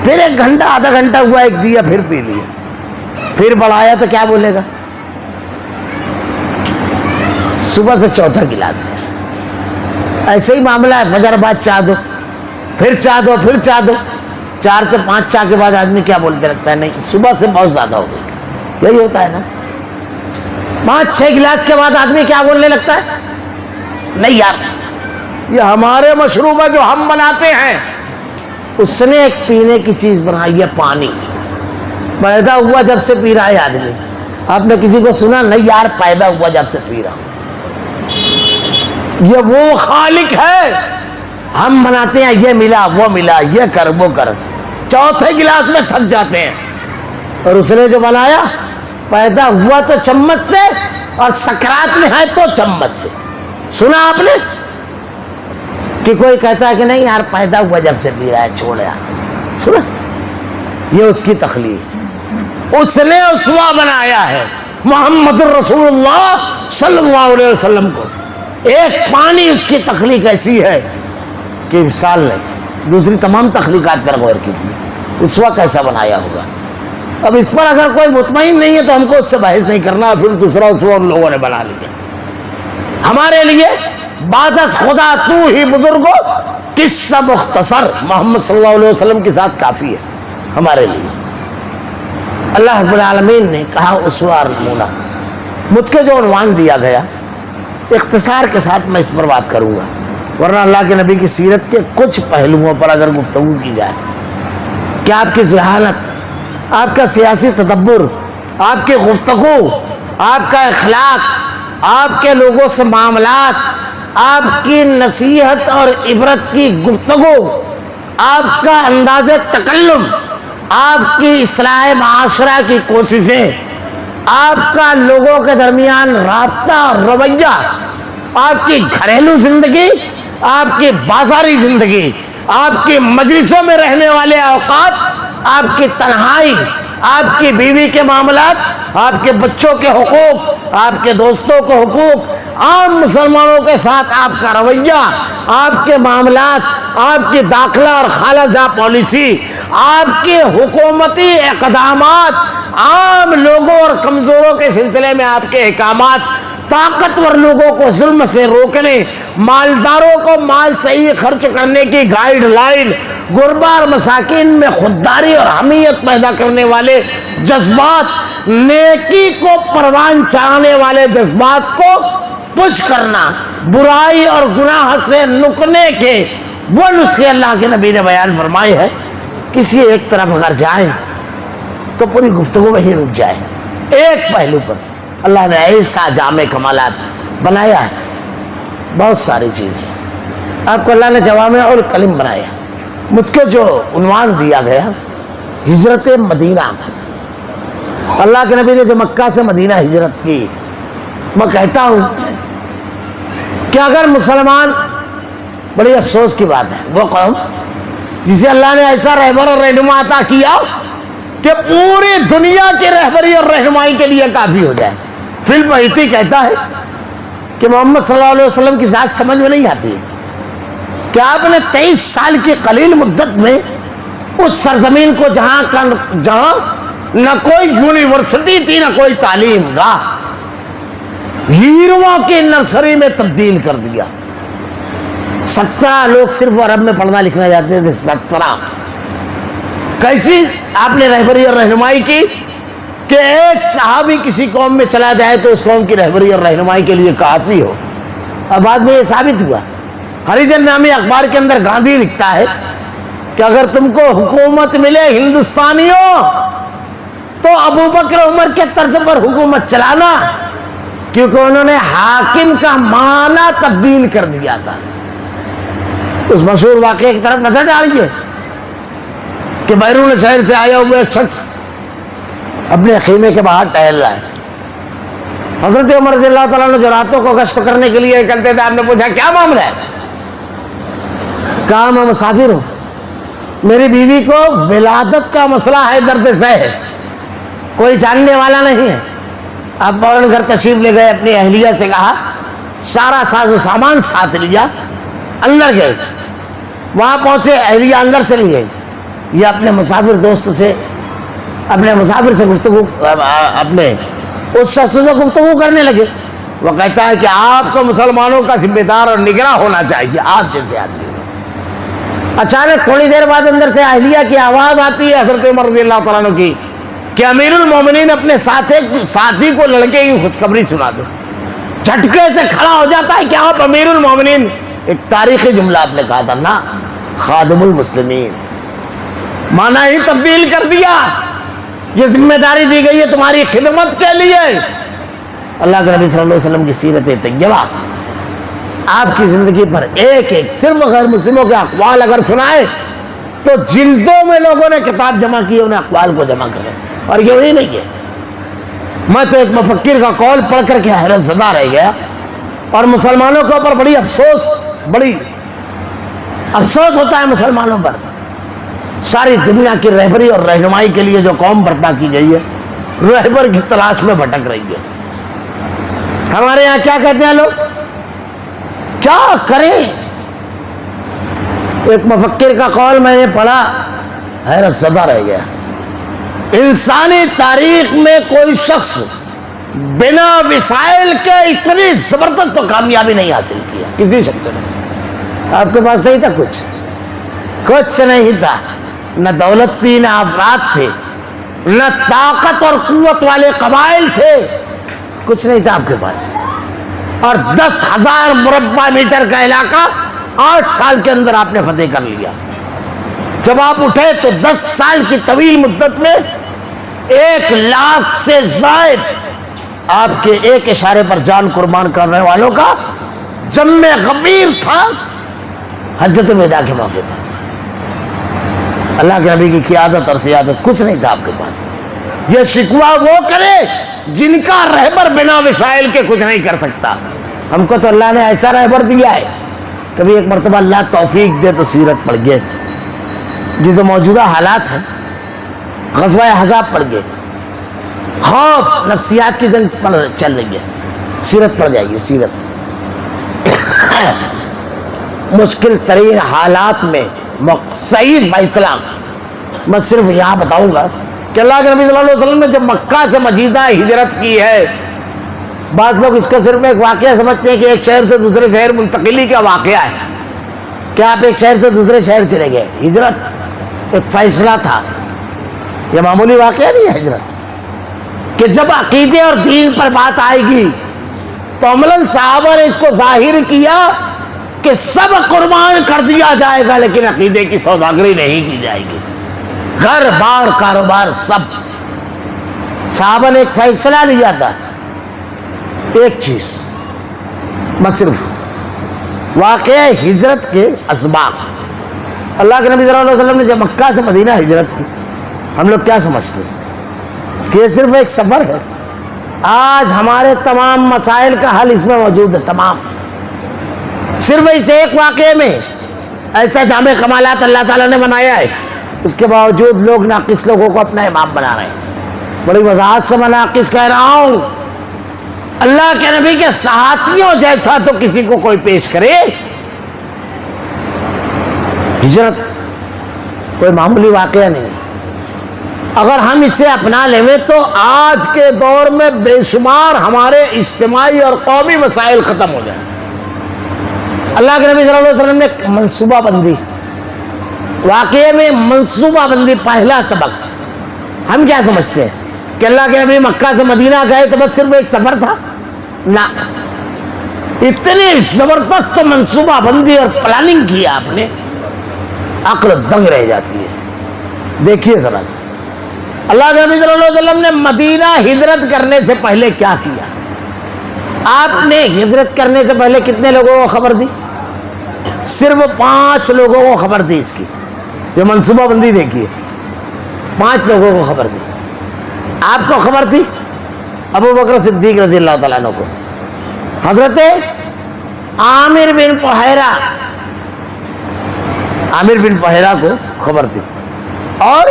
پھر 1 گھنٹہ آدھا گھنٹہ ہوا، 1 دیا، پھر پی لیا۔ پھر بڑھایا تو کیا بولے گا؟ صبح سے 4تھا گلاس ہے۔ ایسے ہی معاملہ ہے، فجر بعد چاہ دو، پھر چاہ دو، پھر چاہ دو۔ 4 سے 5 چاہ کے بعد آدمی کیا بولتے رکھتا ہے؟ نہیں صبح سے بہت زیادہ ہو گئی۔ یہی ہوتا ہے نا، 5-6 گلاس کے بعد آدمی کیا بولنے لگتا ہے؟ نہیں یار یہ ہمارے مشروب ہے جو ہم بناتے ہیں۔ اس نے ایک پینے کی چیز بنائی ہے، پانی۔ پیدا ہوا جب سے پی رہا ہے آدمی۔ آپ نے کسی کو سنا؟ نہیں یار پیدا ہوا جب سے پی رہا ہوں۔ یہ وہ خالق ہے، ہم بناتے ہیں یہ ملا وہ ملا، یہ کر وہ کر، 4تھے گلاس میں تھک جاتے ہیں۔ اور اس نے جو بنایا، پیدا ہوا تو چمچ سے اور سکرات میں ہے تو چمچ سے۔ سنا آپ نے کہ کوئی کہتا ہے کہ نہیں یار پیدا ہوا جب سے پی رہا ہے، چھوڑ یار؟ سنا؟ یہ اس کی تخلیق، اس نے اسوا بنایا ہے محمد رسول اللہ صلی اللہ علیہ وسلم کو۔ ایک پانی اس کی تخلیق ایسی ہے کہ مثال نہیں، دوسری تمام تخلیقات پر غور کیجیے، اسوا کیسا بنایا ہوگا۔ اب اس پر اگر کوئی مطمئن نہیں ہے تو ہم کو اس سے بحث نہیں کرنا، پھر دوسرا اسوا ان لوگوں نے بنا لیا۔ ہمارے لیے بعد از خدا تو ہی بزرگو قصہ مختصر محمد صلی اللہ علیہ وسلم کے ساتھ کافی ہے ہمارے لیے۔ اللہ رب العالمین نے کہا اسوا اور نمونہ، مجھ کے جو عنوان دیا گیا اختصار کے ساتھ میں اس پر بات کروں گا، ورنہ اللہ کے نبی کی سیرت کے کچھ پہلوؤں پر اگر گفتگو کی جائے کہ آپ کی ذہانت، آپ کا سیاسی تدبر، آپ کی گفتگو، آپ کا اخلاق، آپ کے لوگوں سے معاملات، آپ کی نصیحت اور عبرت کی گفتگو، آپ کا انداز تکلم، آپ کی اصلاح معاشرہ کی کوششیں، آپ کا لوگوں کے درمیان رابطہ اور رویہ، آپ کی گھریلو زندگی، آپ کی بازاری زندگی، آپ کی مجلسوں میں رہنے والے اوقات، آپ کی تنہائی، آپ کی بیوی کے معاملات، آپ کے بچوں کے حقوق، آپ کے دوستوں کے حقوق، عام مسلمانوں کے ساتھ آپ کا رویہ، آپ کے معاملات، آپ کی داخلہ اور خارجہ پالیسی، آپ کے حکومتی اقدامات، عام لوگوں اور کمزوروں کے سلسلے میں آپ کے احکامات، طاقتور لوگوں کو ظلم سے روکنے، مالداروں کو مال صحیح خرچ کرنے کی گائیڈ لائن، غربا اور مساکین میں خودداری اور حمیت پیدا کرنے والے جذبات، نیکی کو پروان چڑھانے والے جذبات کو پش کرنا، برائی اور گناہ سے نکنے کے وہ نسخے اللہ کے نبی نے بیان فرمائے ہیں۔ کسی ایک طرف اگر جائیں تو پوری گفتگو وہیں رک جائے۔ ایک پہلو پر اللہ نے ایسا جامع کمالات بنایا ہے، بہت ساری چیزیں آپ کو اللہ نے جوامع الکلم بنایا۔ مجھ کو جو عنوان دیا گیا ہجرت مدینہ، اللہ کے نبی نے جو مکہ سے مدینہ ہجرت کی، میں کہتا ہوں کہ اگر مسلمان، بڑی افسوس کی بات ہے، وہ قوم جسے اللہ نے ایسا رہبر اور رہنما عطا کیا کہ پوری دنیا کی رہبری اور رہنمائی کے لیے کافی ہو جائے۔ فلم بہتی کہتا ہے کہ محمد صلی اللہ علیہ وسلم کی ذات سمجھ میں نہیں آتی ہے کہ آپ نے 23 سال کی قلیل مدت میں اس سرزمین کو جہاں نہ کوئی یونیورسٹی تھی نہ کوئی تعلیم گاہ، ہیروؤں کی نرسری میں تبدیل کر دیا۔ 17 لوگ صرف عرب میں پڑھنا لکھنا جاتے تھے، 17۔ کیسی آپ نے رہبری اور رہنمائی کی کہ ایک صحابی کسی قوم میں چلا جائے تو اس قوم کی رہبری اور رہنمائی کے لیے کافی ہو۔ اب بعد میں یہ ثابت ہوا، ہریجن نامی اخبار کے اندر گاندھی لکھتا ہے کہ اگر تم کو حکومت ملے ہندوستانیوں تو ابو بکر عمر کے طرز پر حکومت چلانا، کیونکہ انہوں نے حاکم کا معنی تبدیل کر دیا تھا۔ اس مشہور واقعے کی طرف نظر ڈالیے کہ بیرون شہر سے آیا ہوا ایک شخص اپنے خیمے کے باہر ٹہل رہا ہے۔ حضرت عمر رضی اللہ تعالیٰ عنہ جو راتوں کو گشت کرنے کے لیے نکلتے تھے، آپ نے پوچھا کیا معاملہ ہے؟ کہا میں مسافر ہوں، میری بیوی کو ولادت کا مسئلہ ہے، درد سہ ہے، کوئی جاننے والا نہیں ہے۔ آپ فوراً گھر تشریف لے گئے، اپنی اہلیہ سے کہا، سارا ساز و سامان ساتھ لیا، اندر گئے۔ وہاں پہنچے، اہلیہ اندر چلی گئی، یہ اپنے مسافر دوست سے، اپنے مسافر سے گفتگو، اپنے اس شخص سے گفتگو کرنے لگے۔ وہ کہتا ہے کہ آپ کو مسلمانوں کا ذمہ دار اور نگراں ہونا چاہیے، آپ جیسے آدمی۔ اچانک تھوڑی دیر بعد اندر سے اہلیہ کی آواز آتی ہے حضرت عمر رضی اللہ تعالیٰ عنہ کی کہ امیر المومنین اپنے ساتھی کو لڑکے کی خودخبری سنا دو۔ جھٹکے سے کھڑا ہو جاتا ہے کہ آپ امیر المومنین، ایک تاریخی جملہ آپ نے کہا تھا نا، خادم المسلمین، معنی ہی تبدیل کر دیا۔ یہ ذمہ داری دی گئی ہے تمہاری خدمت کے لیے۔ اللہ کے نبی صلی اللہ علیہ وسلم کی سیرت طیبہ، آپ کی زندگی پر ایک ایک صرف غیر مسلموں کے اقوال اگر سنائے تو جلدوں میں لوگوں نے کتاب جمع کی، انہیں اقوال کو جمع کرے، اور یہ وہی نہیں ہے۔ میں تو ایک مفکر کا قول پڑھ کر کے حیرت زدہ رہ گیا، اور مسلمانوں کے اوپر بڑی افسوس ہوتا ہے مسلمانوں پر۔ ساری دنیا کی رہبری اور رہنمائی کے لیے جو قوم برپا کی گئی ہے، رہبر کی تلاش میں بھٹک رہی ہے۔ ہمارے یہاں کیا کہتے ہیں لوگ، کیا کریں؟ ایک مفکر کا قول میں نے پڑھا، حیرت زدہ رہ گیا۔ انسانی تاریخ میں کوئی شخص بنا وسائل کے اتنی زبردست تو کامیابی نہیں حاصل کیا، کسی شخص نے۔ آپ کے پاس نہیں تھا کچھ نہیں تھا، نہ دولت تھی، نہ افراد تھے، نہ طاقت اور قوت والے قبائل تھے، کچھ نہیں تھا آپ کے پاس، اور 10,000 مربع میٹر کا علاقہ 8 سال کے اندر آپ نے فتح کر لیا۔ جب آپ اٹھے تو 10 سال کی طویل مدت میں 1 لاکھ سے زائد آپ کے ایک اشارے پر جان قربان کرنے والوں کا جم غفیر تھا حجۃ الوداع کے موقع پر۔ اللہ کے نبی کی قیادت اور سیادت، کچھ نہیں تھا آپ کے پاس۔ یہ شکوہ وہ کرے جن کا رہبر بنا وسائل کے کچھ نہیں کر سکتا۔ ہم کو تو اللہ نے ایسا رہبر دیا ہے، کبھی ایک مرتبہ اللہ توفیق دے تو سیرت پڑھ گئے، جو تو موجودہ حالات ہیں، غزوہ احزاب پڑھ گئے، خوف نفسیات کی جنگ چل رہی ہے، سیرت پڑھ جائیے، سیرت۔ مشکل ترین حالات میں صحیح فیصلہ میں صرف یہاں بتاؤں گا کہ اللہ کے نبی صلی اللہ علیہ وسلم نے جب مکہ سے مدینہ ہجرت کی ہے، بعض لوگ اس کو صرف ایک واقعہ سمجھتے ہیں کہ ایک شہر سے دوسرے شہر منتقلی کا واقعہ ہے، کہ آپ ایک شہر سے دوسرے شہر چلے گئے۔ ہجرت ایک فیصلہ تھا، یہ معمولی واقعہ نہیں ہے ہجرت، کہ جب عقیدے اور دین پر بات آئے گی تو عملاً صحابہ نے اس کو ظاہر کیا کہ سب قربان کر دیا جائے گا، لیکن عقیدے کی سوداگری نہیں کی جائے گی، گھر بار کاروبار سب۔ صحابہ نے ایک فیصلہ لیا تھا، ایک چیز، میں صرف واقعہ ہجرت کے اسباب۔ اللہ کے نبی صلی اللہ علیہ وسلم نے جب مکہ سے مدینہ ہجرت کی، ہم لوگ کیا سمجھتے ہیں کہ یہ صرف ایک سفر ہے۔ آج ہمارے تمام مسائل کا حل اس میں موجود ہے، تمام، صرف اس ایک واقعے میں ایسا جامع کمالات اللہ تعالیٰ نے بنایا ہے، اس کے باوجود لوگ ناقص لوگوں کو اپنا امام بنا رہے ہیں۔ بڑی وضاحت سے میں ناقص کہہ رہا ہوں، اللہ کے نبی کے ساتھیوں جیسا تو کسی کو کوئی پیش کرے۔ ہجرت کوئی معمولی واقعہ نہیں ہے. اگر ہم اسے اپنا لیں تو آج کے دور میں بے شمار ہمارے اجتماعی اور قومی مسائل ختم ہو جائیں. اللہ کے نبی صلی اللہ علیہ وسلم نے منصوبہ بندی، واقعے میں منصوبہ بندی پہلا سبق. ہم کیا سمجھتے ہیں کہ اللہ کے نبی مکہ سے مدینہ گئے تو بس صرف ایک سفر تھا؟ نہ، اتنی زبردست منصوبہ بندی اور پلاننگ کی آپ نے، عقل دنگ رہ جاتی ہے. دیکھیے ذرا سا اللہ کے نبی صلی اللہ علیہ وسلم نے مدینہ ہجرت کرنے سے پہلے کیا کیا. آپ نے ہجرت کرنے سے پہلے کتنے لوگوں کو خبر دی؟ صرف 5 لوگوں کو خبر دی. اس کی یہ منصوبہ بندی دیکھیے، 5 لوگوں کو خبر دی. آپ کو خبر تھی؟ ابو بکر صدیق رضی اللہ تعالیٰ عنہ کو، حضرت عامر بن فہیرہ کو خبر تھی، اور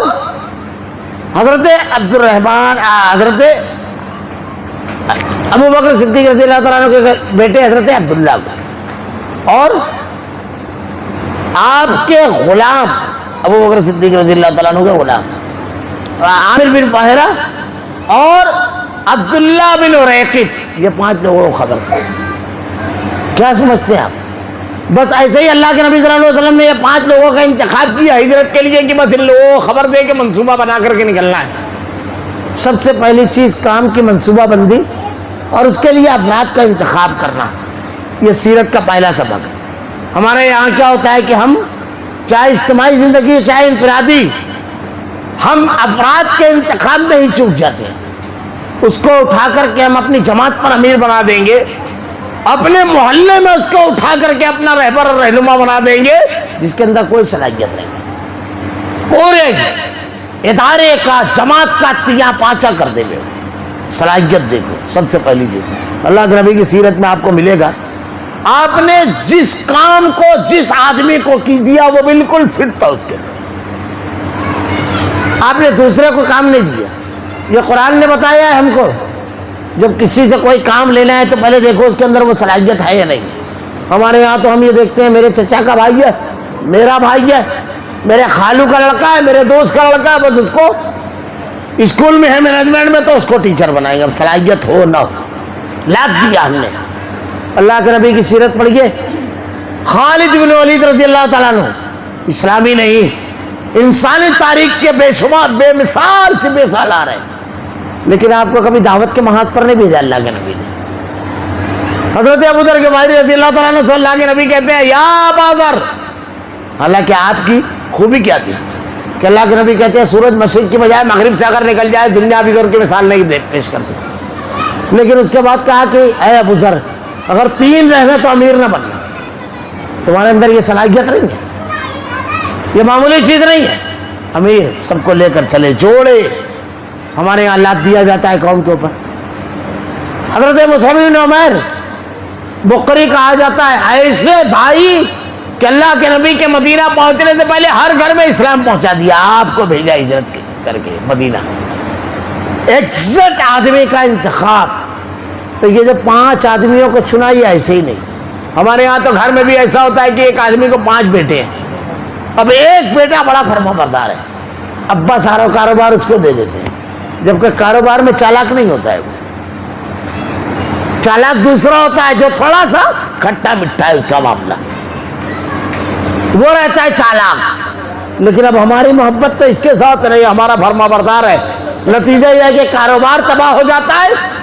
حضرت عبد الرحمن حضرت ابو بکر صدیق رضی اللہ تعالیٰ عنہ کے بیٹے حضرت عبداللہ کو، اور آپ کے غلام ابو بکر صدیق رضی اللہ تعالیٰ عنہ کے غلام عامر بن فہیرہ اور عبداللہ بن ریقت، یہ 5 لوگوں کو خبر تھی. کیا سمجھتے ہیں آپ؟ بس ایسے ہی اللہ کے نبی صلی اللہ علیہ وسلم نے یہ 5 لوگوں کا انتخاب کیا ہجرت کے لیے کہ بس ان لوگوں کو خبر دے کے منصوبہ بنا کر کے نکلنا ہے. سب سے پہلی چیز کام کی منصوبہ بندی اور اس کے لیے افراد کا انتخاب کرنا. یہ سیرت کا پہلا سبق. ہمارے یہاں کیا ہوتا ہے کہ ہم چاہے اجتماعی زندگی چاہے انفرادی، ہم افراد کے انتخاب میں ہی چوک جاتے ہیں. اس کو اٹھا کر کے ہم اپنی جماعت پر امیر بنا دیں گے، اپنے محلے میں اس کو اٹھا کر کے اپنا رہبر اور رہنما بنا دیں گے جس کے اندر کوئی صلاحیت نہیں ہے. پورے ادارے کا جماعت کا تیا پاچا کر دے گے. صلاحیت دیکھو سب سے پہلی چیز اللہ کے نبی کی سیرت میں آپ کو ملے گا. آپ نے جس کام کو جس آدمی کو کی دیا وہ بالکل فٹ تھا اس کے لیے. آپ نے دوسرے کو کام نہیں دیا. یہ قرآن نے بتایا ہے ہم کو، جب کسی سے کوئی کام لینا ہے تو پہلے دیکھو اس کے اندر وہ صلاحیت ہے یا نہیں. ہمارے یہاں تو ہم یہ دیکھتے ہیں میرے چچا کا بھائی ہے، میرا بھائی ہے، میرے خالو کا لڑکا ہے، میرے دوست کا لڑکا ہے، بس اس کو اسکول میں ہے مینجمنٹ میں تو اس کو ٹیچر بنائیں گے. اب صلاحیت ہو نہ ہو لاد دیا ہم نے. اللہ کے نبی کی سیرت پڑھیے. خالد بن ولید رضی اللہ تعالیٰ عنہ اسلامی نہیں، انسانی تاریخ کے بے شمار بے مثال سے بے سالار ہیں، لیکن آپ کو کبھی دعوت کے محاذ پر نہیں بھیجا اللہ کے نبی نے. حضرت ابو ذر غفاری رضی اللہ تعالیٰ عنہ سے اللہ کے نبی کہتے ہیں یا ابا ذر. حالانکہ آپ کی خوبی کیا تھی کہ اللہ کے نبی کہتے ہیں سورج مشرق کی بجائے مغرب سے اگر نکل جائے دنیا بھی کی مثال نہیں پیش کر سکتی. لیکن اس کے بعد کہا کہ اے ابو ذر اگر 3 رہنا تو امیر نہ بننا. تمہارے اندر یہ صلاحیت نہیں ہے، یہ معمولی چیز نہیں ہے. امیر سب کو لے کر چلے جوڑے. ہمارے یہاں لاد دیا جاتا ہے قوم کے اوپر. حضرت مصعب بن عمیر بقری کہا جاتا ہے ایسے بھائی کہ اللہ کے نبی کے مدینہ پہنچنے سے پہلے ہر گھر میں اسلام پہنچا دیا. آپ کو بھیجا ہجرت کر کے مدینہ. ایگزیکٹ آدمی کا انتخاب. تو یہ جو 5 آدمیوں کو چنا یہ ایسے ہی نہیں. ہمارے یہاں تو گھر میں بھی ایسا ہوتا ہے کہ ایک آدمی کو 5 بیٹے ہیں. اب ایک بیٹا بڑا فرما بردار ہے، ابا سارا کاروبار اس کو دے دیتے ہیں، جبکہ کاروبار میں چالاک نہیں ہوتا ہے. وہ چالاک دوسرا ہوتا ہے جو تھوڑا سا کھٹا مٹھا ہے اس کا معاملہ، وہ رہتا ہے چالاک. لیکن اب ہماری محبت تو اس کے ساتھ نہیں، ہمارا فرما بردار ہے. نتیجہ یہ ہے کہ کاروبار تباہ ہو جاتا ہے،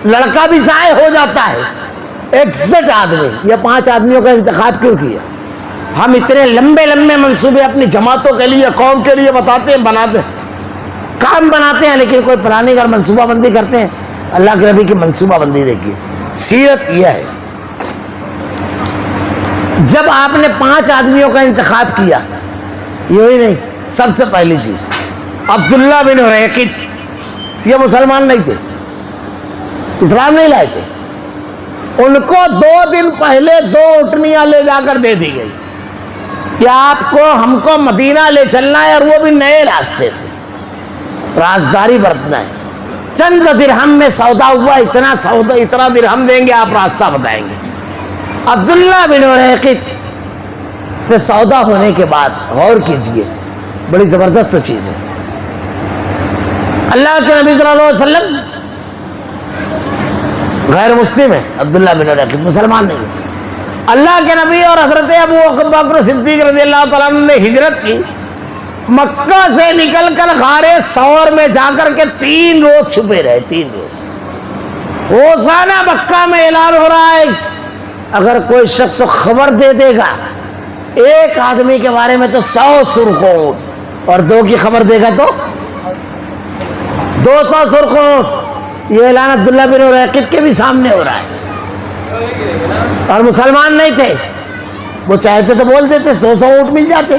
لڑکا بھی ضائع ہو جاتا ہے. ایگزیکٹ آدمی. یہ 5 آدمیوں کا انتخاب کیوں کیا؟ ہم اتنے لمبے لمبے منصوبے اپنی جماعتوں کے لیے قوم کے لیے بتاتے ہیں، بناتے ہیں، کام بناتے ہیں، لیکن کوئی پلاننگ اور منصوبہ بندی کرتے ہیں؟ اللہ کے نبی کی منصوبہ بندی دیکھیے. سیرت یہ ہے. جب آپ نے 5 آدمیوں کا انتخاب کیا، یہی نہیں، سب سے پہلی چیز عبداللہ بن ریقت. یہ مسلمان نہیں تھے، اسلام نہیں لائے تھے. ان کو 2 دن پہلے 2 اٹھنیاں لے جا کر دے دی گئی کہ آپ کو ہم کو مدینہ لے چلنا ہے، اور وہ بھی نئے راستے سے. رازداری برتنا ہے. چند درہم میں سودا ہوا، اتنا درہم دیں گے، آپ راستہ بتائیں گے. عبداللہ بن ریقت سے سودا ہونے کے بعد غور کیجئے بڑی زبردست چیز ہے. اللہ کے نبی صلی اللہ علیہ وسلم غیر مسلم ہے, عبداللہ بن ریقط مسلمان نہیں ہے. اللہ کے نبی اور حضرت ابو بکر صدیق رضی اللہ تعالیٰ عنہ نے ہجرت کی, مکہ سے نکل کر غار ثور میں جا کر کے 3 روز چھپے رہے. 3 روز روزانہ مکہ میں اعلان ہو رہا ہے اگر کوئی شخص خبر دے دے گا ایک آدمی کے بارے میں تو 100 سرخ اونٹ, اور 2 کی خبر دے گا تو 200 سرخ اونٹ. یہ اعلان عبداللہ بن ریقط کے بھی سامنے ہو رہا ہے, اور مسلمان نہیں تھے, وہ چاہتے تو بول دیتے 200 اونٹ مل جاتے.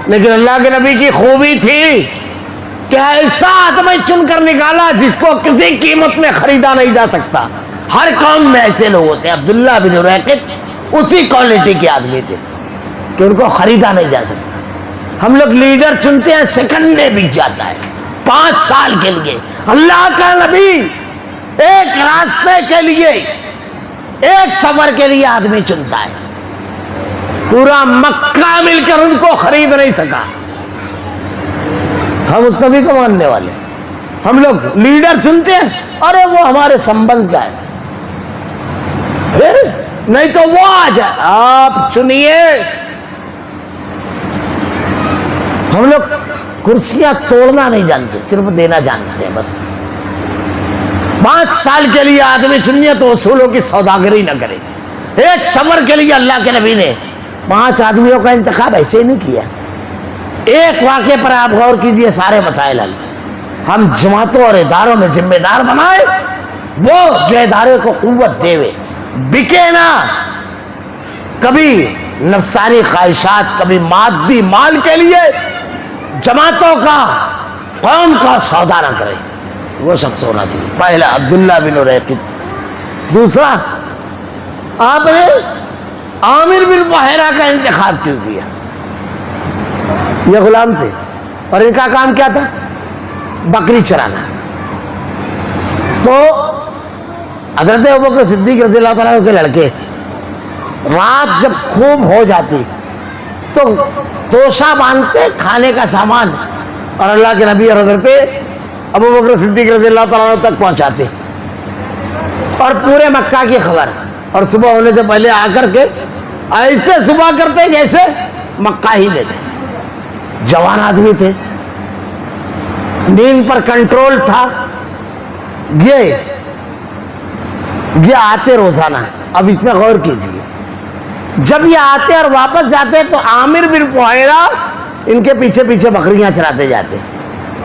لیکن اللہ کے نبی کی خوبی تھی کہ ایسا آدمی چن کر نکالا جس کو کسی قیمت میں خریدا نہیں جا سکتا. ہر قوم میں ایسے لوگ ہوتے ہیں, عبداللہ بن ریقط اسی کوالٹی کے آدمی تھے کہ ان کو خریدا نہیں جا سکتا. ہم لوگ لیڈر چنتے ہیں, سیکنڈ میں بک جاتا ہے, 5 سال کے لیے. اللہ کا نبی ایک راستے کے لیے, ایک سفر کے لیے آدمی چنتا ہے. پورا مکہ مل کر ان کو خرید نہیں سکا. ہم اس نبی کو ماننے والے, ہم لوگ لیڈر چنتے ہیں, ارے وہ ہمارے سمبند کا ہے, نہیں تو وہ آ جائے. آپ چنیے. ہم لوگ کرسیاں توڑنا نہیں جانتے, صرف دینا جانتے ہیں بس. 5 سال کے لیے آدمی چنیے تو اصولوں کی سوداگری نہ کرے. ایک سفر کے لیے اللہ کے نبی نے 5 آدمیوں کا انتخاب ایسے ہی نہیں کیا. ایک واقعے پر آپ غور کیجئے, سارے مسائل حل. ہم جماعتوں اور اداروں میں ذمہ دار بنائے, وہ جو ادارے کو قوت دے, بکے نہ. کبھی نفسانی خواہشات, کبھی مادی مال کے لیے جماعتوں کا, قوم کا سودا نہ کرے. وہ شخص ہونا چاہیے. پہلا عبداللہ بن ریقط. دوسرا, آپ نے عامر بن بحیرہ کا انتخاب کیوں کیا؟ یہ غلام تھے اور ان کا کام کیا تھا؟ بکری چرانا. تو حضرت ابوبکر صدیق رضی اللہ تعالیٰ عنہ کے لڑکے رات جب خوب ہو جاتی تو توشہ باندھتے کھانے کا سامان, اور اللہ کے نبی اور حضرت ابوبکر صدیق رضی اللہ تعالیٰ عنہ تک پہنچاتے, اور پورے مکہ کی خبر. اور صبح ہونے سے پہلے آ کر کے ایسے صبح کرتے جیسے مکہ ہی میں تھے. جوان آدمی تھے, نیند پر کنٹرول تھا. یہ آتے روزانہ. اب اس میں غور کیجیے, جب یہ آتے اور واپس جاتے تو عامر بن بحیرہ ان کے پیچھے پیچھے بکریاں چراتے جاتے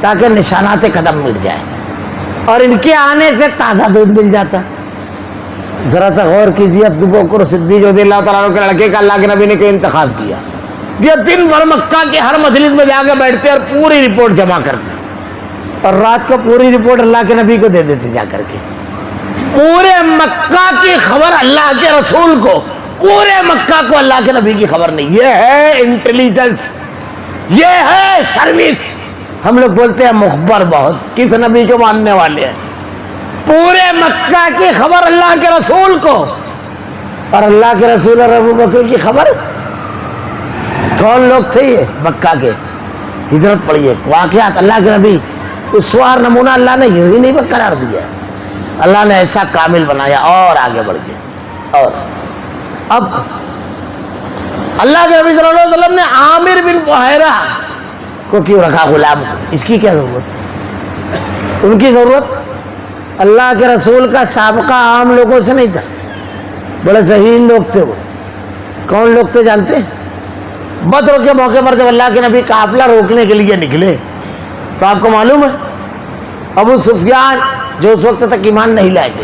تاکہ نشانات قدم مٹ جائے, اور ان کے آنے سے تازہ دودھ مل جاتا. ذرا سا غور کیجیے, ابوبکر صدیق رضی اللہ تعالیٰ عنہ کے لڑکے کا اللہ کے نبی نے کیوں انتخاب کیا؟ یہ دن بھر مکہ کے ہر مجلس میں جا کے بیٹھتے اور پوری رپورٹ جمع کرتے, اور رات کو پوری رپورٹ اللہ کے نبی کو دے دیتے جا کر کے. پورے مکہ کی خبر اللہ کے رسول کو, پورے مکہ کو اللہ کے نبی کی خبر نہیں. یہ ہے انٹیلیجنس, یہ ہے سروس. ہم لوگ بولتے ہیں مخبر بہت, کس نبی کو ماننے والے ہیں؟ پورے مکہ کی خبر اللہ کے رسول کو, اور اللہ کے رسول اور ابوبکر کی خبر. کون لوگ تھے یہ مکہ کے؟ ہجرت پڑھیے, واقعات. اللہ کے نبی اسوار نمونہ اللہ نے یوں نہیں برقرار دیا, اللہ نے ایسا کامل بنایا اور آگے بڑھ گئے. اور اب اللہ کے نبی صلی اللہ علیہ وسلم نے عامر بن بحیرہ کو کیوں رکھا غلام؟ اس کی کیا ضرورت؟ ان کی ضرورت, اللہ کے رسول کا سابقہ عام لوگوں سے نہیں تھا, بڑے ذہین لوگ تھے. وہ کون لوگ تھے جانتے ہیں؟ بدر کے موقع پر جب اللہ کے نبی قافلہ روکنے کے لیے نکلے تو آپ کو معلوم ہے ابو سفیان جو اس وقت تک ایمان نہیں لائے تھے,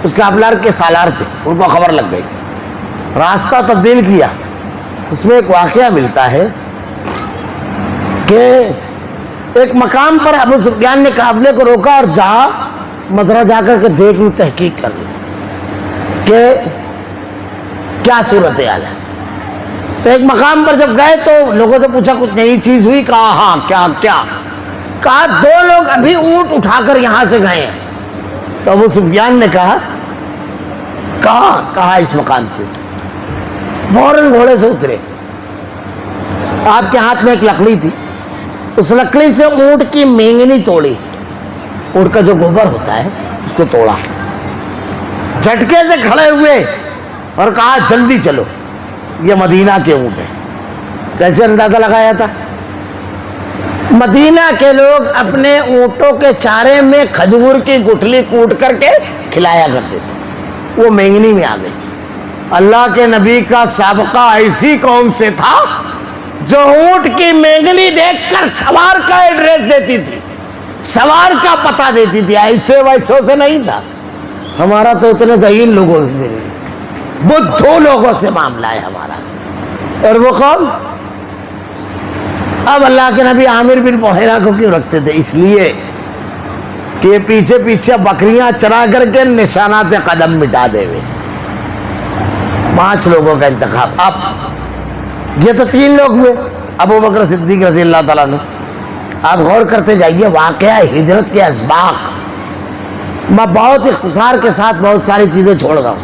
اس کے قافلہ کے سالار تھے, ان کو خبر لگ گئی, راستہ تبدیل کیا. اس میں ایک واقعہ ملتا ہے کہ ایک مقام پر ابو سفیان نے قافلے کو روکا اور مزرعہ جا کر کے دیکھ لوں, تحقیق کر لوں کہ کیا صورت حال ہے. تو ایک مقام پر جب گئے تو لوگوں سے پوچھا کچھ نئی چیز ہوئی؟ کہا ہاں. کیا کہا 2 لوگ ابھی اونٹ اٹھا کر یہاں سے گئے ہیں. تو ابو سفیان نے کہا اس مقام سے. فوراً گھوڑے سے اترے. آپ کے ہاتھ میں ایک لکڑی تھی, اس لکڑی سے اونٹ کی مینگنی توڑی، اونٹ کا جو گوبر ہوتا ہے اس کو توڑا، جھٹکے سے کھڑے ہوئے اور کہا جلدی چلو، یہ مدینہ کے اونٹ ہیں۔ کیسے اندازہ لگایا تھا؟ مدینہ کے لوگ اپنے اونٹوں کے چارے میں کھجور کی گٹھلی کوٹ کر کے کھلایا کرتے تھے، وہ مینگنی میں آ گئی۔ اللہ کے نبی کا سابقہ ایسی قوم سے تھا جو اونٹ کی مینگنی دیکھ کر سوار کا ایڈریس دیتی تھی، سوار کا پتہ دیتی تھی، ایسے ویسوں سے نہیں تھا۔ ہمارا تو اتنے ذہین لوگوں سے بدھو لوگوں سے معاملہ ہے ہمارا۔ اور وہ قوم، اب اللہ کے نبی عامر بن بحیرہ کو کیوں رکھتے تھے؟ اس لیے کہ پیچھے پیچھے بکریاں چرا کر کے نشانات قدم مٹا دے ہوئے۔ 5 لوگوں کا انتخاب۔ اب یہ تو 3 لوگ ہوئے، ابو بکر صدیق رضی اللہ تعالیٰ عنہ۔ آپ غور کرتے جائیے واقعہ ہجرت کے اسباق۔ میں بہت اختصار کے ساتھ بہت ساری چیزیں چھوڑ رہا ہوں،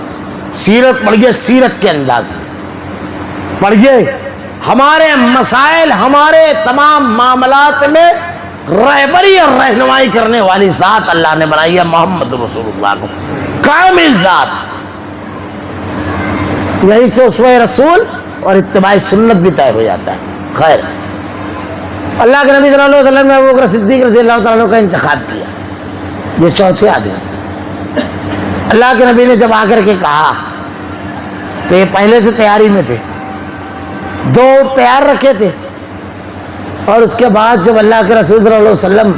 سیرت پڑھیے، سیرت کے انداز میں پڑھیے۔ ہمارے مسائل، ہمارے تمام معاملات میں رہبری اور رہنمائی کرنے والی ذات اللہ نے بنائی ہے، محمد رسول اللہ کو، کامل ذات۔ یہیں سے اسوہ رسول اور اتباع سنت بھی طے ہو جاتا ہے۔ خیر، اللہ کے نبی صلی اللہ علیہ وسلم نے ابو بکر صدیق رضی اللہ تعالیٰ عنہ کا انتخاب کیا، یہ 4 آدمی۔ اللہ کے نبی نے جب آ کر کے کہا تو یہ پہلے سے تیاری میں تھے، 2 تیار رکھے تھے، اور اس کے بعد جب اللہ کے رسول صلی اللہ علیہ وسلم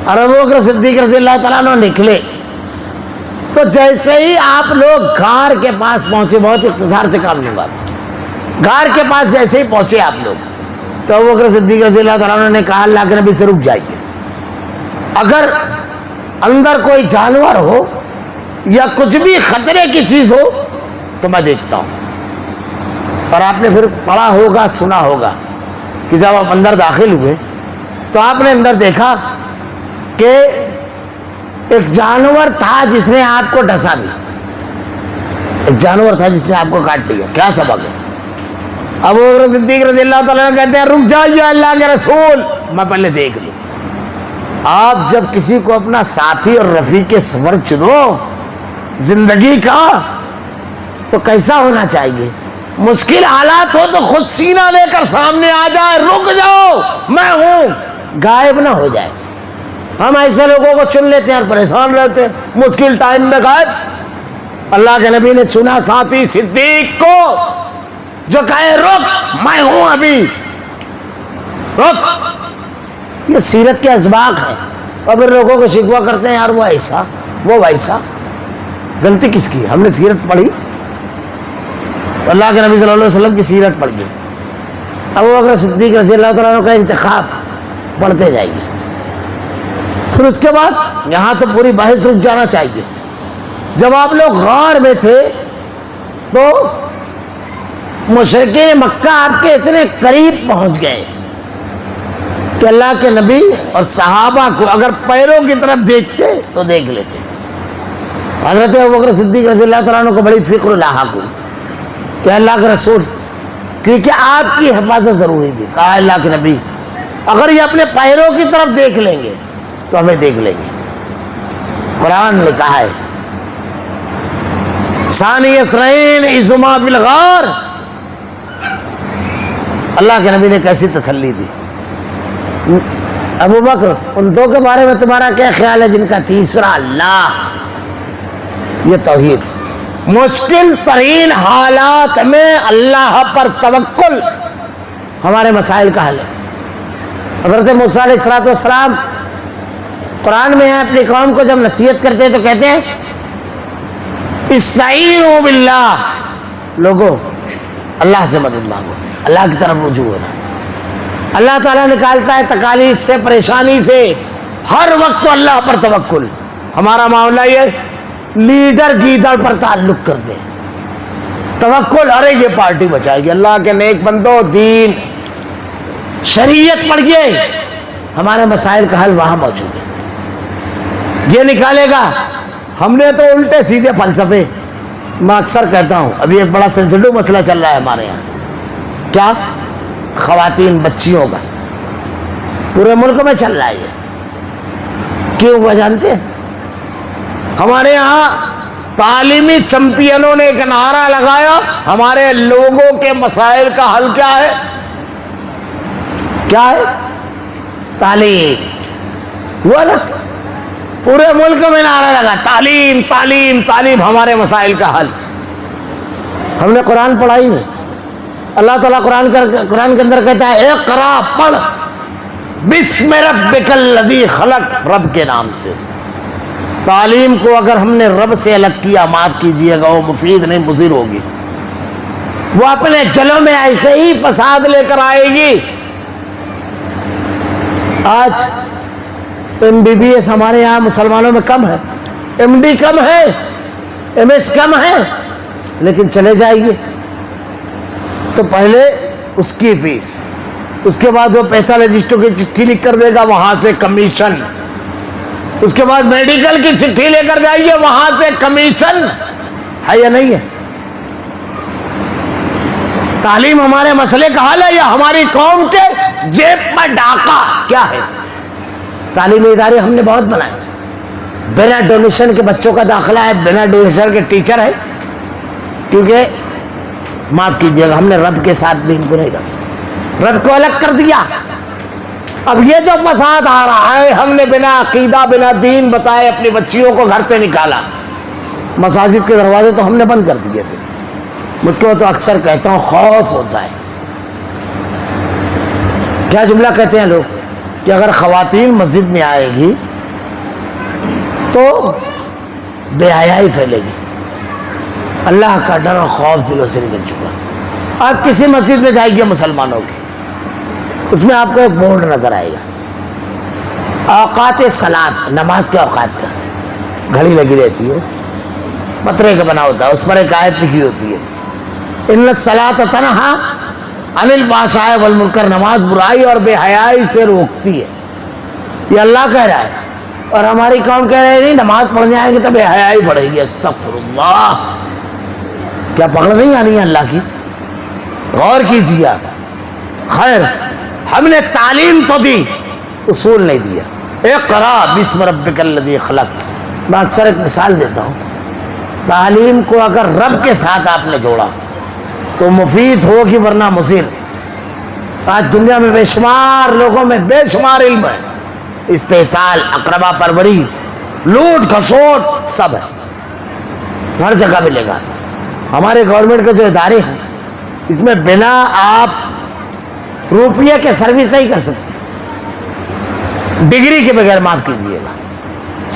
اور ابو بکر صدیق رضی اللہ تعالیٰ عنہ نکلے تو جیسے ہی آپ لوگ غار کے پاس پہنچے، بہت اختصار سے کام نہیں بات، غار کے پاس جیسے ہی پہنچے آپ لوگ تو ابو بکر صدیق رضی اللہ تعالیٰ عنہ نے کہا اللہ کے نبی سے رک جائیے، اگر اندر کوئی جانور ہو یا کچھ بھی خطرے کی چیز ہو تو میں دیکھتا ہوں۔ اور آپ نے پھر پڑھا ہوگا، سنا ہوگا کہ جب آپ اندر داخل ہوئے تو آپ نے اندر دیکھا کہ ایک جانور تھا جس نے آپ کو ڈسا دیا، ایک جانور تھا جس نے آپ کو کاٹ لیا۔ کیا سبب ہے؟ ابو بکر صدیق رضی اللہ تعالیٰ عنہ کہتے ہیں رک جائیے اللہ کے رسول، میں پہلے دیکھ لوں۔ آپ جب کسی کو اپنا ساتھی اور رفیق سفر چنو زندگی کا تو کیسا ہونا چاہیے؟ مشکل حالات ہو تو خود سینہ لے کر سامنے آ جائے، رک جاؤ میں ہوں، غائب نہ ہو جائے۔ ہم ایسے لوگوں کو چن لیتے ہیں اور پریشان رہتے ہیں، مشکل ٹائم میں غائب۔ اللہ کے نبی نے چنا ساتھی صدیق کو جو کہے رک میں ہوں ابھی، رک۔ یہ سیرت کے اسباق ہیں، اور پھر لوگوں کو شکوہ کرتے ہیں یار وہ ایسا وہ ویسا۔ غلطی کس کی؟ ہم نے سیرت پڑھی، اللہ کے نبی صلی اللہ علیہ وسلم کی سیرت پڑھ گئی، ابو بکر صدیق رضی اللہ تعالیٰ عنہ کا انتخاب پڑھتے جائیے۔ پھر اس کے بعد یہاں تو پوری بحث رک جانا چاہیے۔ جب آپ لوگ غار میں تھے تو مشرکین مکہ آپ کے اتنے قریب پہنچ گئے کہ اللہ کے نبی اور صحابہ کو اگر پیروں کی طرف دیکھتے تو دیکھ لیتے۔ حضرت ابوبکر صدیق رضی اللہ تعالیٰ عنہ کو بڑی فکر لاحق ہوئی کہ اللہ کے رسول، کیونکہ آپ کی حفاظت ضروری تھی۔ کہا اللہ کے نبی اگر یہ اپنے پیروں کی طرف دیکھ لیں گے تو ہمیں دیکھ لیں گے۔ قرآن نے کہا ہے ثانی اثنین اذ ہما فی الغار، اللہ کے نبی نے کیسی تسلی دی۔ ابو بکر ان 2 کے بارے میں تمہارا کیا خیال ہے جن کا تیسرا اللہ؟ یہ توحید۔ مشکل ترین حالات میں اللہ پر توکل ہمارے مسائل کا حل ہے۔ حضرت موسیٰ علیہ السلام قرآن میں ہے، اپنی قوم کو جب نصیحت کرتے ہیں تو کہتے ہیں استعینوا باللہ، لوگوں اللہ سے مدد مانگو، اللہ کی طرف رجوع ہونا۔ اللہ تعالیٰ نکالتا ہے تکالیف سے، پریشانی سے، ہر وقت تو اللہ پر توکل۔ ہمارا معاملہ یہ لیڈر گیدڑ پر تعلق کرتے ہیں، توکل ارے یہ پارٹی بچائے گی، اللہ کے نیک بندو دین شریعت پڑھیے، ہمارے مسائل کا حل وہاں موجود ہے، یہ نکالے گا۔ ہم نے تو الٹے سیدھے فلسفے، میں اکثر کہتا ہوں ابھی ایک بڑا سینسٹیو مسئلہ چل رہا ہے ہمارے یہاں، کیا؟ خواتین بچیوں کا۔ پورے ملک میں چل رہا ہے یہ. کیوں ہوا جانتے ہیں؟ ہمارے یہاں تعلیمی چمپئنوں نے ایک نعرہ لگایا, ہمارے لوگوں کے مسائل کا حل کیا ہے؟ کیا ہے؟ تعلیم. ہوا نا, پورے ملک میں نعرہ لگا تعلیم تعلیم تعلیم ہمارے مسائل کا حل. ہم نے قرآن پڑھا ہی نہیں. اللہ تعالیٰ قرآن کے اندر کہتا ہے اقرا, پڑھ, بسم ربک الذی خلق, رب کے نام سے. تعلیم کو اگر ہم نے رب سے الگ کیا, معاف کیجئے گا, وہ مفید نہیں مضر ہوگی. وہ اپنے جلوں میں ایسے ہی فساد لے کر آئے گی. آج MBBS ہمارے یہاں مسلمانوں میں کم ہے, MD کم ہے, MS کم ہے, لیکن چلے جائیں گے تو پہلے اس کی فیس, اس کے بعد وہ پیتھالوجسٹوں کی چٹھی لکھ کر دے گا, وہاں سے کمیشن, اس کے بعد میڈیکل کی چٹھی لے کر جائیے, وہاں سے کمیشن. ہے یا نہیں ہے؟ تعلیم ہمارے مسئلے کا حل ہے یا ہماری قوم کے جیب پر ڈاکہ؟ کیا ہے؟ تعلیمی ادارے ہم نے بہت بنائے, بنا ڈونیشن کے بچوں کا داخلہ ہے, بنا ڈونیشن کے ٹیچر ہے, کیونکہ معاف کیجیے گا ہم نے رب کے ساتھ دین کو نہیں رکھا, رب کو الگ کر دیا. اب یہ جو فساد آ رہا ہے, ہم نے بنا عقیدہ بنا دین بتائے اپنی بچیوں کو گھر سے نکالا. مساجد کے دروازے تو ہم نے بند کر دیے تھے. مجھ کو تو اکثر کہتا ہوں خوف ہوتا ہے. کیا جملہ کہتے ہیں لوگ کہ اگر خواتین مسجد میں آئے گی تو بے حیائی پھیلے گی. اللہ کا ڈر اور خوف دلوں سے نکل چکا. آپ کسی مسجد میں جائیے مسلمانوں کی, اس میں آپ کو ایک بورڈ نظر آئے گا, اوقات صلاۃ, نماز کے اوقات کا, گھڑی لگی رہتی ہے, پترے کا بنا ہوتا ہے, اس پر ایک آیت لکھی ہوتی ہے, ان الصلاۃ تنہا عن الفحشاء والمنکر, نماز برائی اور بے حیائی سے روکتی ہے. یہ اللہ کہہ رہا ہے, اور ہماری قوم کہہ رہے ہیں نہیں نماز پڑھنے آئیں گے تو بے حیائی بڑھے گی. استغفر اللہ, کیا پکڑ نہیں آنی ہے اللہ کی؟ غور کیجیے آپ. خیر, ہم نے تعلیم تو دی, اصول نہیں دیا. اقرا بسم ربک الذی خلق. میں اکثر ایک مثال دیتا ہوں, تعلیم کو اگر رب کے ساتھ آپ نے جوڑا تو مفید ہوگی ورنہ مضر. آج دنیا میں بے شمار لوگوں میں بے شمار علم ہے, استحصال, اقربا پروری, لوٹ کھسوٹ سب ہے, ہر جگہ ملے گا. ہمارے گورنمنٹ کے جو ادارے ہیں اس میں بنا آپ روپیے کے سروس نہیں کر سکتے. ڈگری کے بغیر معاف کیجیے گا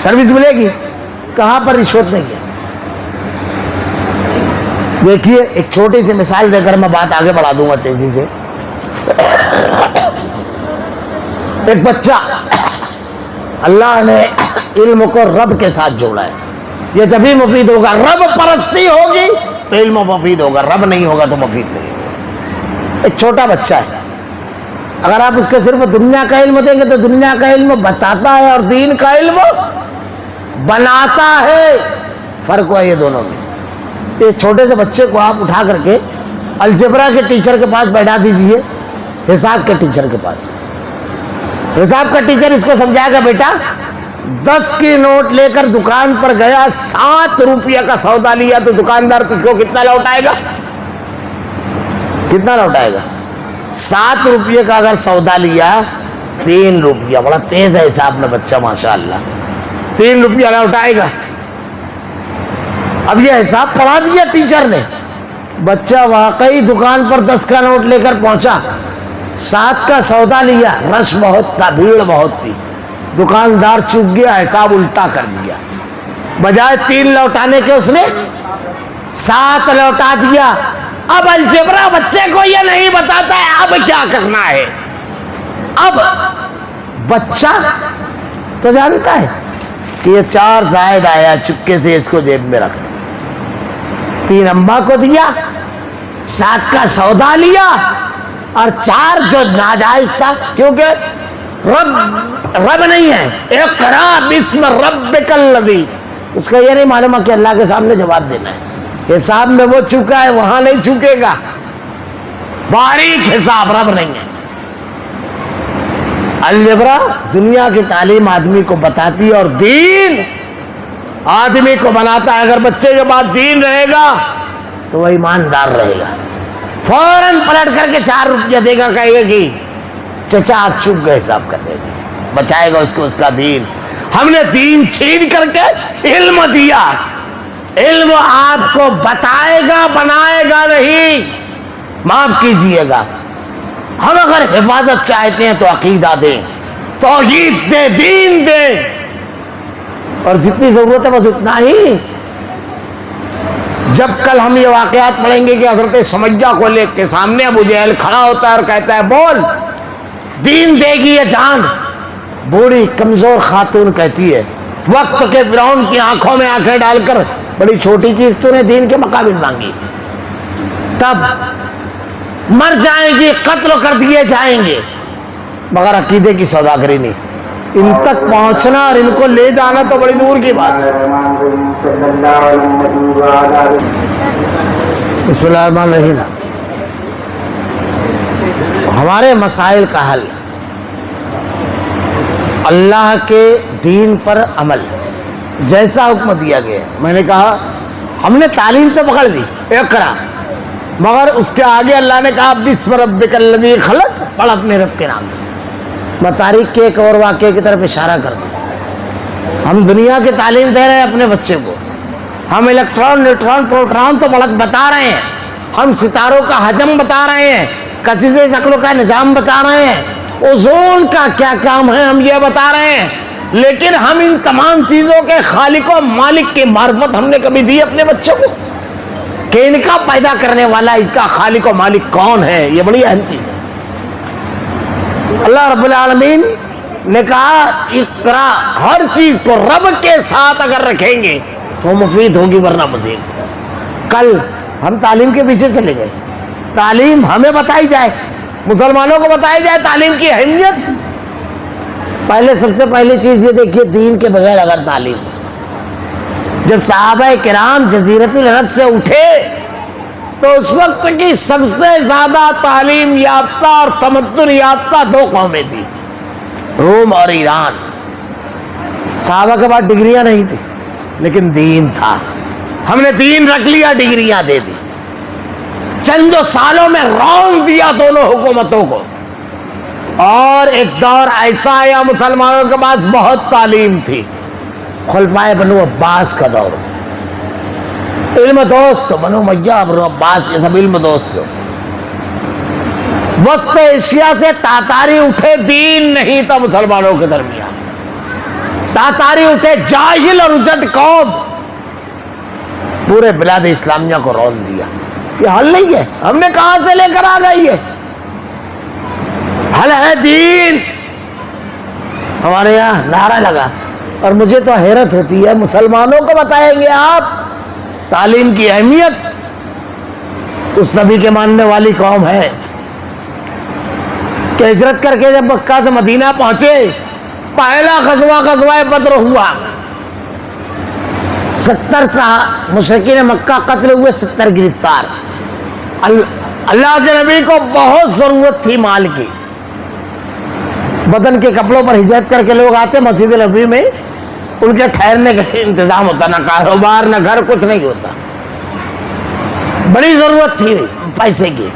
سروس ملے گی کہاں پر؟ رشوت نہیں ہے. دیکھیے ایک چھوٹی سی مثال دے کر میں بات آگے بڑھا دوں گا تیزی سے. ایک بچہ, اللہ نے علم کو رب کے ساتھ جوڑا ہے, یہ جبھی مفید ہوگا. رب پرستی ہوگی تو علم مفید ہوگا, رب نہیں ہوگا تو مفید نہیں ہوگا. ایک چھوٹا بچہ ہے, اگر آپ اس کو صرف دنیا کا علم دیں گے تو دنیا کا علم بتاتا ہے اور دین کا علم بناتا ہے. فرق ہوا یہ دونوں میں. اس چھوٹے سے بچے کو آپ اٹھا کر کے الجبرا کے ٹیچر کے پاس بیٹھا دیجئے, حساب کے ٹیچر کے پاس. حساب کا ٹیچر اس کو سمجھائے گا بیٹا 10 کی نوٹ لے کر دکان پر گیا, 7 روپیہ کا سودا لیا تو دکاندار تجھ کو کتنا لوٹائے گا؟ کتنا لوٹائے گا؟ 7 روپیہ کا اگر سودا لیا 3 روپیہ. بڑا تیز ہے حساب میں بچہ ماشاءاللہ, 3 روپیہ لوٹائے گا. اب یہ حساب پڑھا دیا ٹیچر نے, بچہ واقعی دکان پر 10 کا نوٹ لے کر پہنچا, 7 کا سودا لیا, رش بہت تھا, بھیڑ بہت تھی, دکاندار چوک گیا, حساب الٹا کر دیا. بجائے 3 لوٹانے کے اس نے 7 لوٹا دیا. اب الجبرا بچے کو یہ نہیں بتاتا ہے اب کیا کرنا ہے. اب بچہ تو جانتا ہے کہ یہ 4 زائد آیا, چپکے سے اس کو جیب میں رکھ, 3 اماں کو دیا, 7 کا سودا لیا, اور 4 جو ناجائز تھا, کیونکہ رب نہیں ہے. اقرا بسم ربک الذی, اس کا یہ نہیں معلوم کہ اللہ کے سامنے جواب دینا ہے. حساب میں وہ چکا ہے, وہاں نہیں چکے گا, باریک حساب, رب نہیں ہے. الجبرا دنیا کی تعلیم آدمی کو بتاتی ہے اور دین آدمی کو بناتا ہے. اگر بچے کے بعد دین رہے گا تو وہ ایماندار رہے گا. فوراً پلٹ کر کے 4 روپیہ دے گا, کہے گا کہ چچا آپ چپ گئے, حساب کر دے گا, بچائے گا اس کو اس کا دین. ہم نے دین چھین کر کے علم دیا. علم آپ کو بتائے گا, بنائے گا نہیں. معاف کیجئے گا, ہم اگر حفاظت چاہتے ہیں تو عقیدہ دیں, توحید دیں, دین دیں, اور جتنی ضرورت ہے بس اتنا ہی. جب کل ہم یہ واقعات پڑھیں گے کہ حضرت سمیہ کو لے کے سامنے ابو جہل کھڑا ہوتا ہے اور کہتا ہے بول, دین دے گی یہ جان. بوڑھی کمزور خاتون کہتی ہے وقت کے فرعون کی آنکھوں میں آنکھیں ڈال کر, بڑی چھوٹی چیز تو نے دین کے مقابل مانگی. تب مر جائیں گی, قتل کر دیے جائیں گے, مگر عقیدے کی سوداگری نہیں. ان تک پہنچنا اور ان کو لے جانا تو بڑی دور کی بات ہے. بسم اللہ الرحمن الرحیم. ہمارے مسائل کا حل اللہ کے دین پر عمل, جیسا حکم دیا گیا ہے. میں نے کہا ہم نے تعلیم تو پکڑ لی, اقرا, مگر اس کے آگے اللہ نے کہا بسم ربک الذی خلق, پڑھ اپنے رب کے نام سے. میں تاریخ کے ایک اور واقعے کی طرف اشارہ کر دوں. ہم دنیا کی تعلیم دے رہے ہیں اپنے بچے کو. ہم الیکٹران, نیوٹران, پروٹران تو بتا رہے ہیں, ہم ستاروں کا حجم بتا رہے ہیں, کشش شکلوں کا نظام بتا رہے ہیں, اوزون کا کیا کام ہے ہم یہ بتا رہے ہیں. لیکن ہم ان تمام چیزوں کے خالق و مالک کی معرفت ہم نے کبھی دی اپنے بچوں کو کہ ان کا پیدا کرنے والا, اس کا خالق و مالک کون ہے؟ یہ بڑی اہم چیز ہے. اللہ رب العالمین نے کہا اقرا, ہر چیز کو رب کے ساتھ اگر رکھیں گے تو مفید ہوگی ورنہ مزید. کل ہم تعلیم کے پیچھے چلے گئے. تعلیم ہمیں بتائی جائے, مسلمانوں کو بتائی جائے تعلیم کی اہمیت. پہلے سب سے پہلی چیز یہ دیکھیے, دین کے بغیر اگر تعلیم, جب صحابہ کرام جزیرۃ العرب سے اٹھے تو اس وقت کی سب سے زیادہ تعلیم یافتہ اور تمدن یافتہ 2 قومیں تھیں, روم اور ایران. صحابہ کے بعد ڈگریاں نہیں تھی لیکن دین تھا. ہم نے دین رکھ لیا, ڈگریاں دے دی. چند سالوں میں رون دیا دونوں حکومتوں کو. اور ایک دور ایسا آیا مسلمانوں کے پاس بہت تعلیم تھی, خلفائے بنو عباس کا دور. علم دوست بنو امیہ, بنو عباس, یہ سب علم دوست لوگ تھے. وسط ایشیا سے تاتاری اٹھے, دین نہیں تھا مسلمانوں کے درمیان. تاتاری اٹھے, جاہل اور اجٹ قوم, پورے بلاد اسلامیہ کو رون دیا. یہ حل نہیں ہے, ہم نے کہاں سے لے کر آ گئی ہے؟ حل ہے دین. ہمارے یہاں نعرہ لگا, اور مجھے تو حیرت ہوتی ہے, مسلمانوں کو بتائیں گے آپ تعلیم کی اہمیت. اس نبی کے ماننے والی قوم ہے کہ ہجرت کر کے جب مکہ سے مدینہ پہنچے, پہلا غزوہ بدر ہوا. 70 مشرکین مکہ قتل ہوئے, 70 گرفتار. اللہ کے نبی کو بہت ضرورت تھی مال کی. بدن کے کپڑوں پر ہجرت کر کے لوگ آتے مسجد نبوی میں, ان کے ٹھہرنے کا انتظام ہوتا, نہ کاروبار نہ گھر, کچھ نہیں ہوتا. بڑی ضرورت تھی پیسے کی.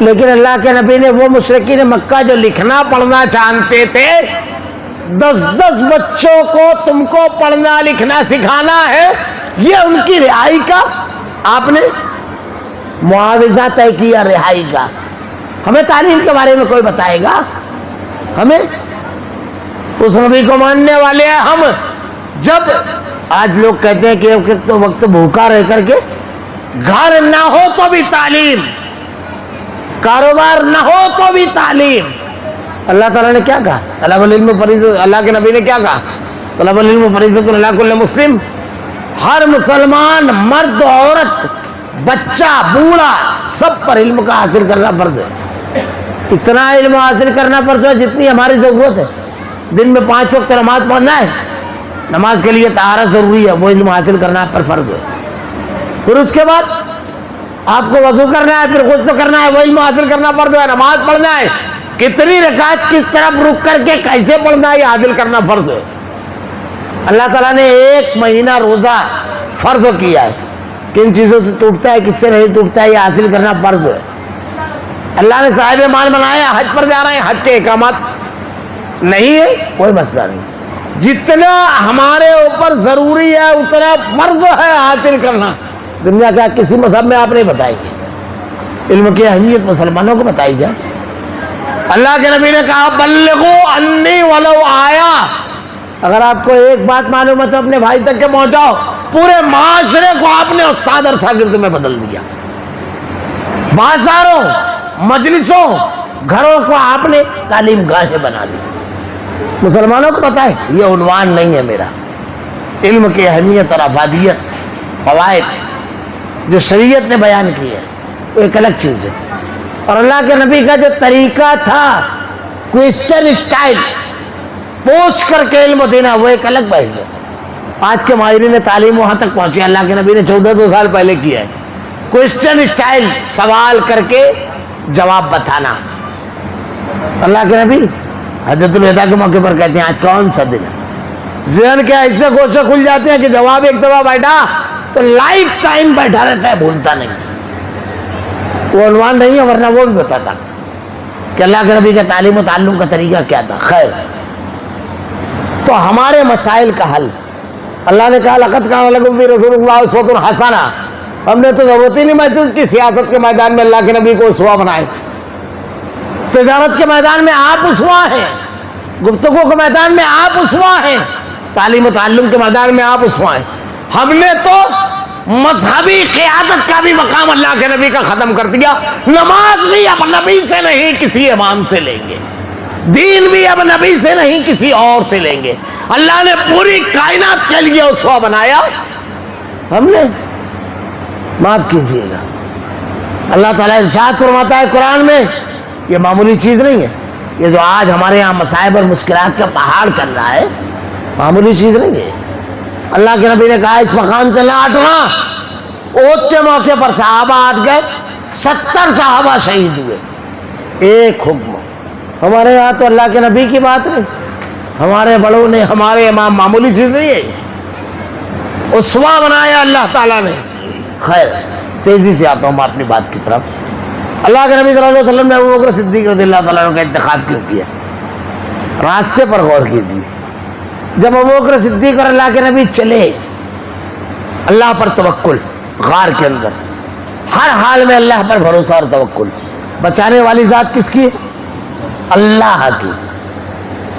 لیکن اللہ کے نبی نے وہ مشرکین مکہ جو لکھنا پڑھنا جانتے تھے, 10 بچوں کو تم کو پڑھنا لکھنا سکھانا ہے, یہ ان کی رہائی کا آپ نے معاوضہ طے کیا, رہائی کا. ہمیں تعلیم کے بارے میں کوئی بتائے گا؟ ہمیں اس نبی کو ماننے والے ہیں ہم. جب آج لوگ کہتے ہیں کہ تو وقت بھوکا رہ کر کے, گھر نہ ہو تو بھی تعلیم, کاروبار نہ ہو تو بھی تعلیم. اللہ تعالیٰ نے کیا کہا؟ طلب العلم فریضۃ. اللہ کے نبی نے کیا کہا؟ طلب العلم فریضۃ علی کل مسلم. ہر مسلمان, مرد عورت, بچہ بوڑھا, سب پر علم کا حاصل کرنا فرض ہے. اتنا علم حاصل کرنا فرض ہے جتنی ہماری ضرورت ہے. دن میں 5 وقت نماز پڑھنا ہے, نماز کے لیے طہارت ضروری ہے, وہ علم حاصل کرنا پر فرض ہے. پھر اس کے بعد آپ کو وضو کرنا ہے, پھر غسل کرنا ہے, وہ علم حاصل کرنا فرض ہے. نماز پڑھنا ہے, کتنی رکعت کس طرف رک کر کے کیسے پڑھنا یہ عادل کرنا فرض ہے. اللہ تعالیٰ نے 1 مہینہ روزہ فرض کیا ہے. کن چیزوں سے ٹوٹتا ہے کس سے نہیں ٹوٹتا ہے یہ حاصل کرنا فرض ہے. اللہ نے صاحب مال بنایا, حج پر جا رہے ہیں, حج کے احکامات نہیں ہے, کوئی مسئلہ نہیں. جتنا ہمارے اوپر ضروری ہے اتنا فرض ہے حاصل کرنا. دنیا کا کسی مذہب میں آپ نہیں بتائیں گے. علم کی اہمیت مسلمانوں کو بتائی جائے. اللہ کے نبی نے کہا بلغوا انی ولو آیا. اگر آپ کو ایک بات معلوم ہے تو اپنے بھائی تک کے پہنچاؤ. پورے معاشرے کو آپ نے استاد اور شاگرد میں بدل دیا. بازاروں, مجلسوں, گھروں کو آپ نے تعلیم گاہیں بنا دی. مسلمانوں کو پتہ ہے یہ عنوان نہیں ہے میرا. علم کی اہمیت اور افادیت, فوائد جو شریعت نے بیان کی ہے وہ ایک الگ چیز ہے. اور اللہ کے نبی کا جو طریقہ تھا کوئسچن اسٹائل, پوچھ کر کے علم دینا, وہ ایک الگ بحث ہے. آج کے ماہرین تعلیم وہاں تک پہنچے. اللہ کے نبی نے 1400 سال پہلے کیا ہے. کوئسچن اسٹائل, سوال کر کے جواب بتانا. اللہ کے نبی حجۃ الوداع کے موقع پر کہتے ہیں آج کون سا دن ہے. ذہن کے ایسے گوشے کھل جاتے ہیں کہ جواب ایک دفعہ بیٹھا تو لائف ٹائم بیٹھا رہتا ہے, بھولتا نہیں. وہ عنوان نہیں ہے, ورنہ وہ بھی بتاتا کہ اللہ کے نبی کا تعلیم و تعلم کا طریقہ کیا تھا. خیر, تو ہمارے مسائل کا حل اللہ نے کہا لقد کان لکم فی رسول اللہ اسوۃ حسنہ. ہم نے تو ضرورت ہی نہیں محسوس کی سیاست کے میدان میں اللہ کے نبی کو اسوہ بنائے. تجارت کے میدان میں آپ اسوہ ہیں, گفتگو کے میدان میں آپ اسوہ ہیں, تعلیم و تعلم کے میدان میں آپ اسوہ ہیں. ہم نے تو مذہبی قیادت کا بھی مقام اللہ کے نبی کا ختم کر دیا. نماز بھی اب نبی سے نہیں کسی امام سے لیں گے, دین بھی اب نبی سے نہیں کسی اور سے لیں گے. اللہ نے پوری کائنات کے لیے اسوہ بنایا, ہم نے معاف کیجیے گا. اللہ تعالیٰ ارشاد فرماتا ہے قرآن میں, یہ معمولی چیز نہیں ہے. یہ جو آج ہمارے یہاں مصائب اور مشکلات کا پہاڑ چل رہا ہے معمولی چیز نہیں ہے. اللہ کے نبی نے کہا اس مقام سے نہ ہٹنا. اوت کے موقع پر صحابہ ہٹ گئے, 70 صحابہ شہید ہوئے. ایک حکم. ہمارے یہاں تو اللہ کے نبی کی بات نہیں, ہمارے بڑوں نے, ہمارے امام, معمولی چیز نہیں ہے. اسوہ بنایا اللہ تعالیٰ نے. خیر, تیزی سے آتا ہوں میں اپنی بات کی طرف. اللہ کے نبی صلی اللہ علیہ وسلم نے ابوبکر صدیق رضی اللہ تعالیٰ عنہ کا انتخاب کیوں کیا؟ راستے پر غور کیجیے. جب ابوبکر صدیق اور اللہ کے نبی چلے, اللہ پر توکل, غار کے اندر ہر حال میں اللہ پر بھروسہ اور توکل. بچانے والی ذات کس کی؟ اللہ کی.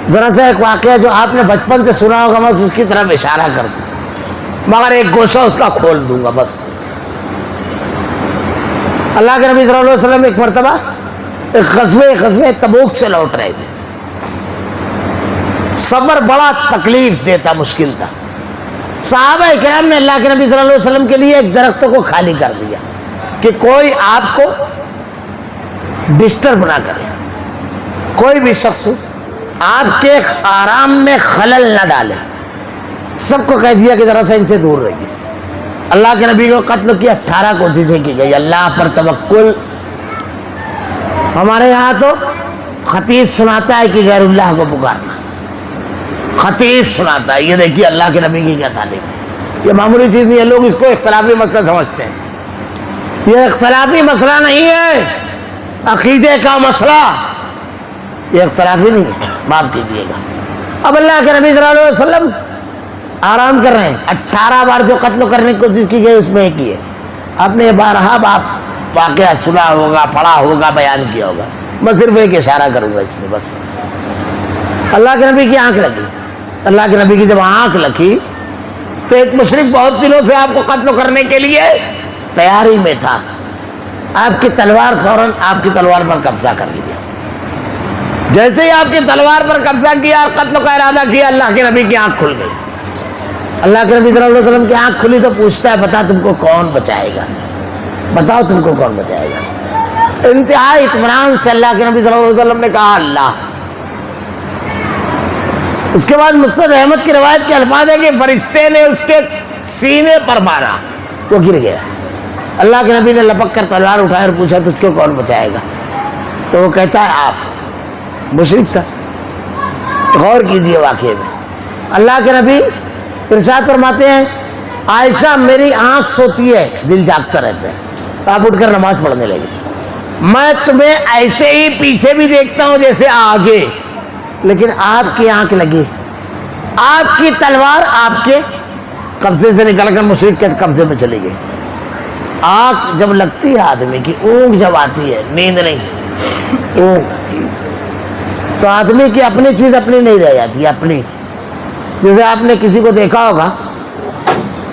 ذرا سا ایک واقعہ جو آپ نے بچپن سے سنا ہوگا, میں اس کی طرف اشارہ کر دوں, مگر ایک گوشہ اس کا کھول دوں گا بس. اللہ کے نبی صلی اللہ علیہ وسلم ایک مرتبہ ایک غزوے تبوک سے لوٹ رہے تھے. سفر بڑا تکلیف دیتا, مشکل تھا. صحابہ کرام نے اللہ کے نبی صلی اللہ علیہ وسلم کے لیے ایک درخت کو خالی کر دیا کہ کوئی آپ کو ڈسٹرب نہ کرے, کوئی بھی شخص آپ کے آرام میں خلل نہ ڈالے. سب کو کہہ دیا کہ ذرا سا ان سے دور رہیے. اللہ کے نبی کو قتل کی 18 کوششیں کی گئی. اللہ پر توکل. ہمارے یہاں تو خطیب سناتا ہے کہ غیر اللہ کو پکارنا, خطیب سناتا ہے. یہ دیکھیے اللہ کے نبی کی کیا تعلیم ہے. یہ معمولی چیز نہیں ہے. لوگ اس کو اختلافی مسئلہ سمجھتے ہیں. یہ اختلافی مسئلہ نہیں ہے, عقیدے کا مسئلہ. یہ اختلافی نہیں ہے, معاف کیجیے گا. اب اللہ کے نبی صلی اللہ علیہ وسلم آرام کر رہے ہیں. 18 بار جو قتل کرنے کی کوشش کی گئی اس میں ایک ہی ہے. آپ نے بارہا واقعہ سنا ہوگا, پڑھا ہوگا, بیان کیا ہوگا. میں صرف ایک اشارہ کروں گا اس میں بس. اللہ کے نبی کی آنکھ لگی. اللہ کے نبی کی جب آنکھ لگی تو ایک مشرک بہت دنوں سے آپ کو قتل کرنے کے لیے تیاری میں تھا. آپ کی تلوار فوراً آپ کی تلوار پر قبضہ کر لیا. جیسے ہی آپ کی تلوار پر قبضہ کیا اور قتل کا ارادہ کیا, اللہ کے نبی کی آنکھ کھل گئی. اللہ کے نبی صلی اللہ علیہ وسلم کی آنکھ کھلی تو پوچھتا ہے بتا تم کو کون بچائے گا, بتاؤ تم کو کون بچائے گا. انتہائی اطمینان سے اللہ کے نبی صلی اللہ علیہ وسلم نے کہا اللہ. اس کے بعد مسند احمد کی روایت کے الفاظ ہے کہ فرشتے نے اس کے سینے پر مارا, وہ گر گیا. اللہ کے نبی نے لپک کر تلوار اٹھایا اور پوچھا تجھ کو کون بچائے گا؟ تو وہ کہتا ہے آپ. مشرک تھا. غور کیجئے واقعے میں. اللہ کے نبی ارشاد فرماتے ہیں عائشہ میری آنکھ سوتی ہے دل جاگتا رہتا ہے, آپ اٹھ کر نماز پڑھنے لگے. میں تمہیں ایسے ہی پیچھے بھی دیکھتا ہوں جیسے آگے, لیکن آپ کی آنکھ لگی, آپ کی تلوار آپ کے قبضے سے نکل کر مشرک کے قبضے میں چلی گئی. آنکھ جب لگتی ہے آدمی کی, اونگ جب آتی ہے, نیند نہیں اونگ, تو آدمی کی اپنی چیز اپنی نہیں رہ جاتی, اپنی. جیسے آپ نے کسی کو دیکھا ہوگا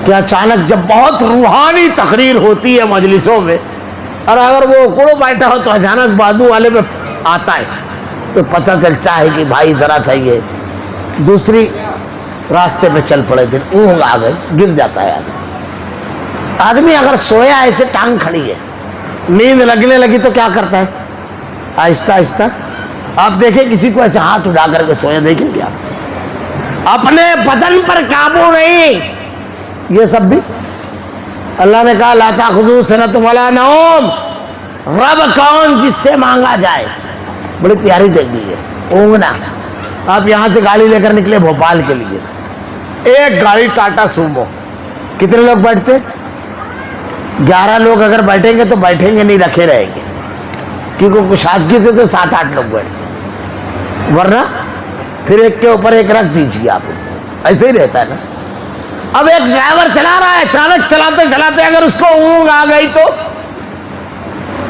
کہ اچانک جب بہت روحانی تقریر ہوتی ہے مجلسوں میں, اور اگر وہ کوڑو بیٹھا ہو تو اچانک بازو والے میں آتا ہے, تو پتہ چلتا ہے کہ بھائی ذرا صحیح ہے, دوسری راستے پہ چل پڑے تھے, اونگ آ گئی, گر جاتا ہے آدمی. آدمی اگر سویا ایسے ٹانگ کھڑی ہے, نیند لگنے لگی تو کیا کرتا ہے, آہستہ آہستہ. آپ دیکھیں کسی کو ایسے ہاتھ اٹھا کر کے سویا, دیکھیں کیا اپنے بدن پر قابو نہیں. یہ سب بھی اللہ نے کہا لا تاخذوہ سنۃ ولا نوم, رب کون جس سے مانگا جائے. بڑی پیاری تکبیر ہے, اونگنا. آپ یہاں سے گاڑی لے کر نکلے بھوپال کے لیے, ایک گاڑی ٹاٹا سومو, کتنے لوگ بیٹھتے؟ 11 لوگ اگر بیٹھیں گے تو بیٹھیں گے نہیں, رکھے رہیں گے, کیونکہ کچھ آدمی سے تو 7-8 لوگ بیٹھتے, ورنہ پھر ایک کے اوپر ایک رکھ دیجیے آپ, ایسے ہی رہتا ہے نا. اب ایک ڈرائیور چلا رہا ہے, اچانک چلاتے چلاتے اگر اس کو اونگ آ گئی تو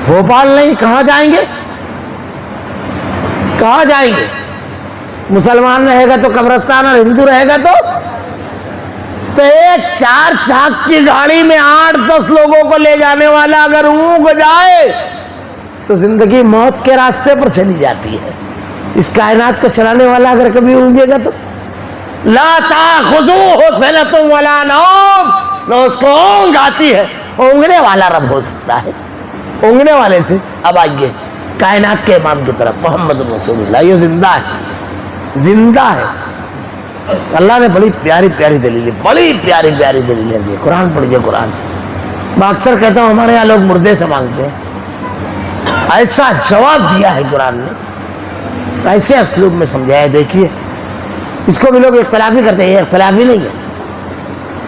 بھوپال نہیں, کہاں جائیں گے, کہاں جائیں گے؟ مسلمان رہے گا تو قبرستان, اور ہندو رہے گا تو ایک 4 چاک کی گاڑی میں 8-10 لوگوں کو لے جانے والا اگر اونگ جائے تو زندگی موت کے راستے پر چلی جاتی ہے. اس کائنات کو چلانے والا اگر کبھی اونگے گا تو لا تاخذوہ سنۃ ولا نوم, نہ اس کو اونگ آتی ہے. اونگنے والا رب ہو سکتا ہے, اونگنے والے سے. اب آئیے کائنات کے امام کی طرف, محمد رسول اللہ. یہ زندہ ہے, زندہ ہے. اللہ نے بڑی پیاری پیاری دلیلیں, بڑی پیاری پیاری دلیلیں دی. قرآن پڑھیے قرآن. میں اکثر کہتا ہوں ہمارے یہاں لوگ مردے سے مانگتے ہیں, ایسا جواب دیا ہے قرآن نے, ایسے اسلوب میں سمجھایا. دیکھیے اس کو بھی لوگ اختلافی کرتے ہیں, یہ اختلافی نہیں ہے.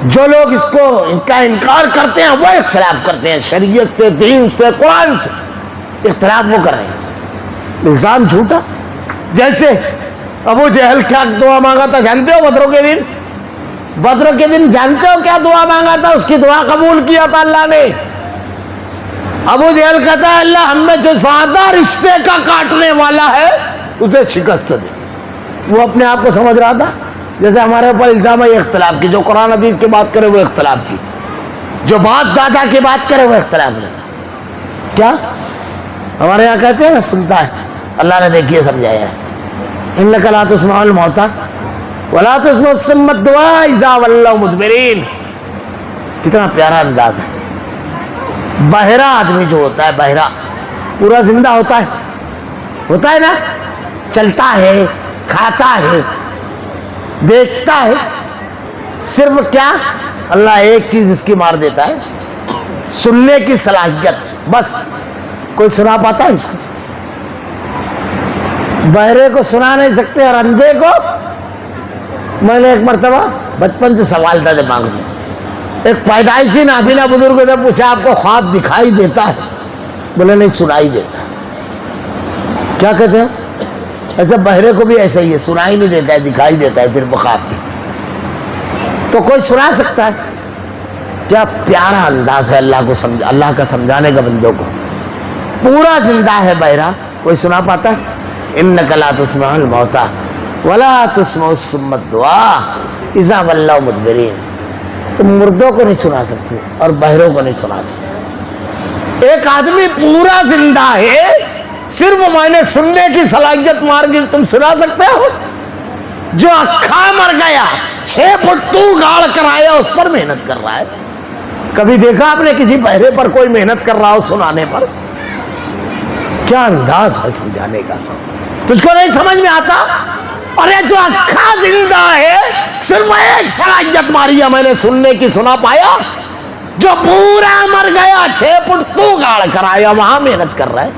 جو لوگ اس کو ان کا انکار کرتے ہیں وہ اختلاف کرتے ہیں, شریعت سے, دین سے, قرآن سے اختلاف وہ کر رہے ہیں. الزام جھوٹا. جیسے ابو جہل کیا دعا مانگا تھا جانتے ہو بدروں کے دن؟ بدر کے دن جانتے ہو کیا دعا مانگا تھا؟ اس کی دعا قبول کیا تھا اللہ نے. ابو جہل کہتا ہے اللہ ہم میں جو زیادہ رشتے کا کاٹنے والا ہے اسے شکست دے. وہ اپنے آپ کو سمجھ رہا تھا جیسے ہمارے اوپر الزام ہے اختلاف کی, جو قرآن حدیث کی بات کرے وہ اختلاف کی, جو باپ دادا کی بات کرے وہ اختلاف نہیں. کیا ہمارے یہاں کہتے ہیں نا, سنتا ہے. اللہ نے دیکھیے سمجھایا ہے انک لا تسمع الموتى ولا تسمع الصم الدعاء اذا ولوا مدبرین. کتنا پیارا انداز ہے. بہرا آدمی جو ہوتا ہے, بہرا پورا زندہ ہوتا ہے نا, چلتا ہے, کھاتا ہے, دیکھتا ہے, صرف کیا اللہ ایک چیز اس کی مار دیتا ہے, سننے کی صلاحیت. بس کوئی سنا پاتا ہے اس کو؟ بہرے کو سنا نہیں سکتے, اور اندھے کو. میں نے ایک مرتبہ بچپن سے سوال تھا دماغ میں, ایک پیدائشی نابینا بزرگ نے پوچھا آپ کو خواب دکھائی دیتا ہے؟ بولے نہیں, سنائی دیتا. کیا کہتے ہیں؟ ایسے بہرے کو بھی ایسا ہی ہے, سنائی نہیں دیتا ہے, دکھائی دیتا ہے پھر خواب بھی. تو کوئی سنا سکتا ہے؟ کیا پیارا انداز ہے اللہ کو سمجھا, اللہ کا سمجھانے کا بندوں کو. پورا زندہ ہے بہرا, کوئی سنا پاتا ہے؟ انک لا تسمع الموتى ولا تسمع الصم الدعاء اذا ولوا مدبرین. تم مردوں کو نہیں سنا سکتے اور بہروں کو نہیں سنا سکتے. ایک آدمی پورا زندہ ہے, صرف میں نے سننے کی صلاحیت مار کے تم سنا سکتے ہو؟ جو اکھا مر گیا 6 فٹ تو گاڑ کر آیا اس پر محنت کر رہا ہے. کبھی دیکھا آپ نے کسی بہرے پر کوئی محنت کر رہا ہو سنانے پر؟ کیا انداز ہے سمجھانے کا, تجھ کو نہیں سمجھ میں آتا؟ اور یہ جو اکھا زندہ ہے صرف ایک صلاحیت ماری ہے میں نے سننے کی, سنا پایا. جو پورا مر گیا 6 فٹ تو گاڑ کر آیا, وہاں محنت کر رہا ہے.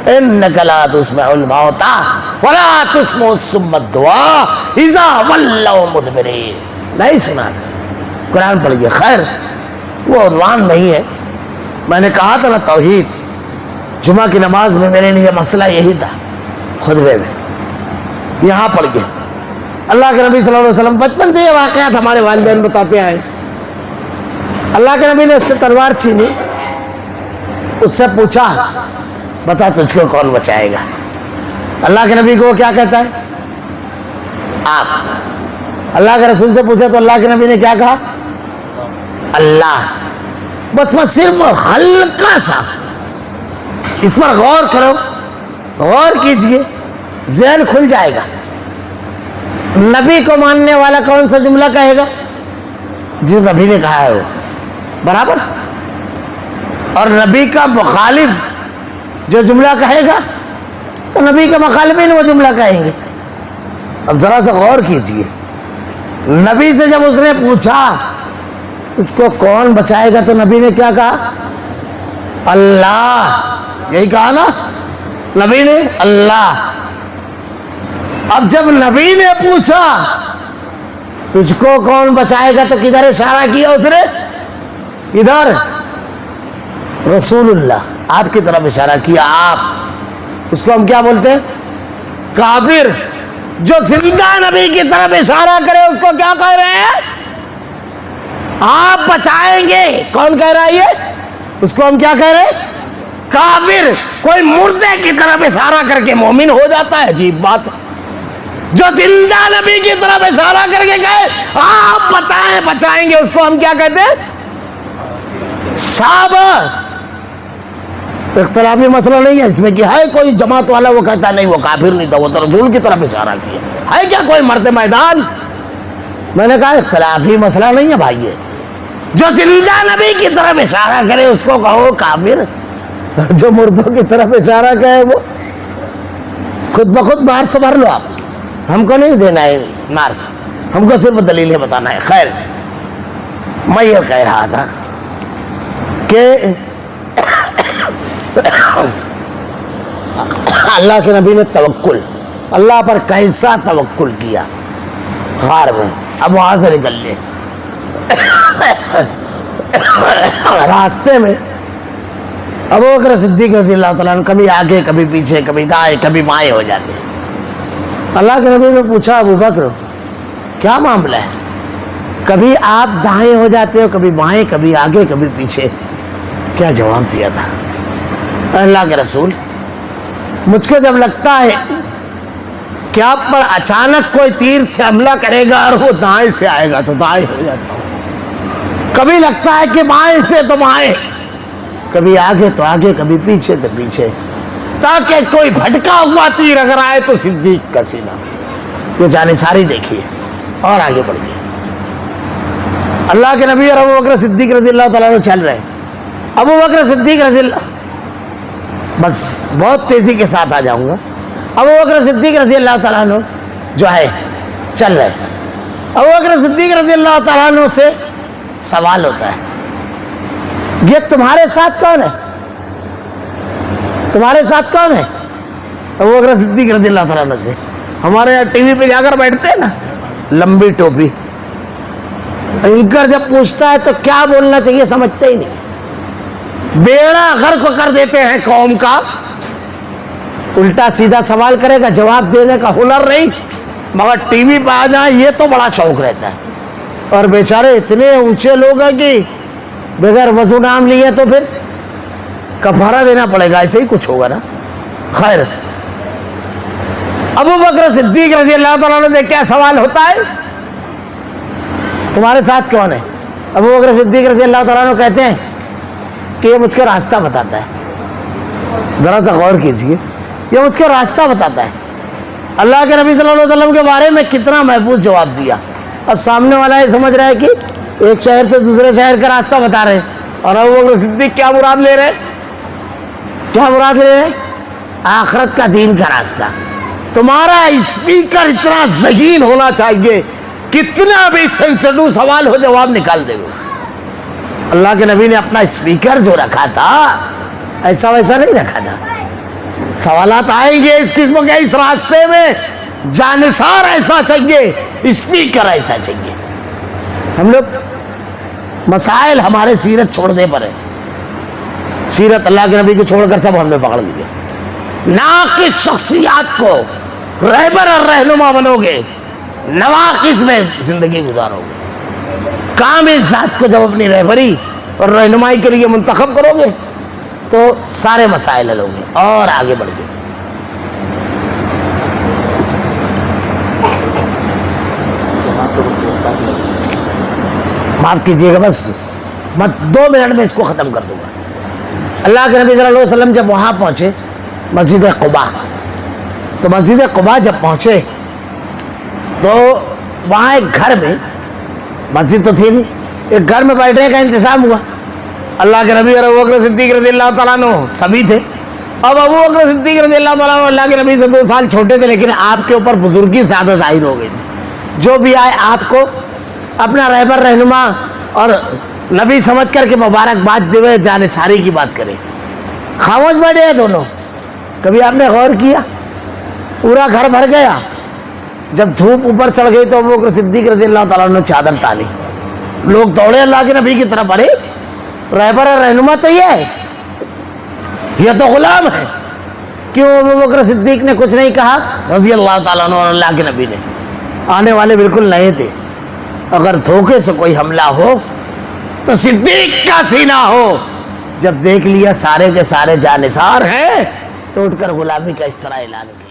انک لا تسمع الموتى ولا تسمع الصم الدعاء اذا ولوا مدبرین. نہیں سنا قرآن پڑھیے. خیر وہ عنوان نہیں ہے. میں نے کہا تھا نا توحید. جمعہ کی نماز میں میرے لیے مسئلہ یہی تھا خطبے میں. یہاں پڑھ گئے. اللہ کے نبی صلی اللہ علیہ وسلم بچپن سے یہ واقعات ہمارے والدین بتاتے آئے. اللہ کے نبی نے اس سے تلوار چھینی, اس سے پوچھا بتا تجھ کو کون بچائے گا. اللہ کے نبی کو کیا کہتا ہے؟ آپ. اللہ کے رسول سے پوچھا تو اللہ کے نبی نے کیا کہا؟ اللہ. بس صرف ہلکا سا اس پر غور کرو, غور کیجئے, ذہن کھل جائے گا. نبی کو ماننے والا کون سا جملہ کہے گا؟ جس نبی نے کہا ہے وہ برابر. اور نبی کا مخالف جو جملہ کہے گا تو نبی کے مخالفین وہ جملہ کہیں گے. اب ذرا سا غور کیجئے. نبی سے جب اس نے پوچھا تجھ کو کون بچائے گا تو نبی نے کیا کہا؟ اللہ. یہی کہا نا نبی نے, اللہ. اب جب نبی نے پوچھا تجھ کو کون بچائے گا تو کدھر اشارہ کیا اس نے؟ کدھر؟ رسول اللہ, آپ کی طرف اشارہ کیا. آپ اس کو ہم کیا بولتے ہیں؟ کافر. جو زندہ نبی کی طرف اشارہ کرے اس کو کیا کہہ رہے ہیں؟ آپ بچائیں گے. کون کہہ رہا ہے یہ؟ اس کو ہم کیا کہہ رہے ہیں؟ کافر. کوئی مردے کی طرف اشارہ کر کے مومن ہو جاتا ہے؟ عجیب بات. جو زندہ نبی کی طرف اشارہ کر کے کہے آپ بتائیں بچائیں گے اس کو ہم کیا کہتے ہیں؟ صحابہ. اختلافی مسئلہ نہیں ہے اس میں کہ ہے کوئی جماعت والا وہ کہتا نہیں وہ کافر نہیں تھا, وہ تو رسول کی طرف اشارہ کیا. ہے کیا کوئی مرد میدان؟ میں نے کہا اختلافی مسئلہ نہیں ہے بھائی. جو زندہ نبی کی طرف اشارہ کرے اس کو کہو کافر, جو مردوں کی طرف اشارہ کرے وہ خود بخود مارس بھر لو. آپ ہم کو نہیں دینا ہے مارس, ہم کو صرف دلیلیں بتانا ہے. خیر میں یہ کہہ رہا تھا کہ اللہ کے نبی نے توکل, اللہ پر کیسا توکل کیا. غار میں اب وہاں سے نکل لے. راستے میں ابو بکر صدیق رضی اللہ تعالیٰ عنہ کبھی آگے کبھی پیچھے کبھی دائیں کبھی بائیں ہو جاتے ہیں. اللہ کے نبی نے پوچھا ابو بکر کیا معاملہ ہے؟ کبھی آپ دائیں ہو جاتے ہو کبھی بائیں کبھی آگے کبھی پیچھے. کیا جواب دیا تھا؟ اللہ کے رسول مجھ کو جب لگتا ہے کہ آپ پر اچانک کوئی تیر سے حملہ کرے گا اور وہ دائیں سے آئے گا تو دائیں ہو جاتا ہوں. کبھی لگتا ہے کہ بائیں سے تو بائیں, کبھی آگے تو آگے کبھی پیچھے تو پیچھے, تاکہ کوئی بھٹکا ہوا تیر اگر آئے تو صدیق کا سینہ. یہ جانثاری دیکھیے اور آگے بڑھیے. اللہ کے نبی اور ابو بکر صدیق رضی اللہ تعالیٰ عنہ چل رہے ہیں. ابو بکر صدیق رضی اللہ, بس بہت تیزی کے ساتھ آ جاؤں گا. ابو بکر صدیق رضی اللہ تعالیٰ عنہ جو ہے چل رہے ہیں. ابو بکر صدیق رضی اللہ تعالیٰ عنہ سے سوال ہوتا ہے یہ تمہارے ساتھ کون ہے؟ تمہارے ساتھ کون ہے؟ ابو بکر صدیق رضی اللہ تعالیٰ عنہ سے. ہمارے یہاں ٹی وی پہ جا کر بیٹھتے ہیں نا, لمبی ٹوپی, اینکر جب پوچھتا ہے تو کیا بولنا چاہیے سمجھتے ہی نہیں. بیڑا غرق کر دیتے ہیں قوم کا. الٹا سیدھا سوال کرے گا, جواب دینے کا ہنر نہیں, مگر ٹی وی پہ آ جائیں یہ تو بڑا شوق رہتا ہے. اور بیچارے اتنے اونچے لوگ ہیں کہ بغیر وضو نام لیے تو پھر کفارہ دینا پڑے گا, ایسے ہی کچھ ہوگا نا. خیر ابو بکر صدیق رضی اللہ تعالیٰ عنہ سے کیا سوال ہوتا ہے؟ تمہارے ساتھ کون ہے؟ ابو بکر صدیق رضی اللہ تعالیٰ عنہ کہتے ہیں کہ یہ مجھ کو راستہ بتاتا ہے. ذرا سا غور کیجئے, یہ مجھ کو راستہ بتاتا ہے. اللہ کے نبی صلی اللہ علیہ وسلم کے بارے میں کتنا محفوظ جواب دیا. اب سامنے والا یہ سمجھ رہا ہے کہ ایک شہر سے دوسرے شہر کا راستہ بتا رہے ہیں, اور ابو بکر صدیق کیا مراد لے رہے؟ کیا مراد لے رہے؟ آخرت کا دین کا راستہ. تمہارا اسپیکر اتنا ذہین ہونا چاہیے, کتنا بھی سینسٹیو سوال ہو جواب نکال دے. اللہ کے نبی نے اپنا اسپیکر جو رکھا تھا ایسا ویسا نہیں رکھا تھا, سوالات آئیں گے اس قسم کے. اس راستے میں جانثار ایسا چاہیے, اسپیکر ایسا چاہیے. ہم لوگ مسائل ہمارے سیرت چھوڑنے پر ہے. سیرت اللہ کے نبی کو چھوڑ کر سب ہم نے پکڑ لیے. ناقص شخصیات کو رہبر اور رہنما بنو گے, نواقص میں زندگی گزارو گے. کامل ذات کو جب اپنی رہبری اور رہنمائی کے لیے منتخب کرو گے تو سارے مسائل حل ہوں گے اور آگے بڑھ گے. معاف کیجیے گا, بس میں 2 منٹ میں اس کو ختم کر دوں گا. اللہ کے نبی صلی اللہ علیہ وسلم جب وہاں پہنچے مسجد قباء, تو مسجد قباء جب پہنچے تو وہاں ایک گھر میں, مسجد تو تھی نہیں, ایک گھر میں بیٹھنے کا انتظام ہوا. اللہ کے نبی اور ابو بکر صدیق رضی اللہ تعالیٰ عنہ سبھی تھے. اب ابو بکر صدیق رضی اللہ تعالیٰ عنہ اللہ کے نبی سے 2 سال چھوٹے تھے, لیکن آپ کے اوپر بزرگی زیادہ ظاہر ہو گئی تھی. جو بھی آئے آپ کو اپنا رہبر رہنما اور نبی سمجھ کر کے مبارکباد دے جانثاری کی بات کرے. خاموش بیٹھے ہیں دونوں. کبھی آپ نے غور کیا, پورا گھر بھر گیا. جب دھوپ اوپر چڑھ گئی تو ابو بکر صدیق رضی اللہ تعالیٰ عنہ نے چادر ٹانی. لوگ دوڑے اللہ کے نبی کی طرف. ارے رہبر اور رہنما تو یہ ہے, یہ تو غلام ہے. کیوں ابو بکر صدیق نے کچھ نہیں کہا رضی اللہ تعالیٰ عنہ, اور اللہ کے نبی نے. آنے والے بالکل نئے تھے. اگر دھوکے سے کوئی حملہ ہو تو صدیق کا سینہ ہو. جب دیکھ لیا سارے کے سارے جانثار ہیں تو اٹھ کر غلامی کا اس طرح اعلان کیا.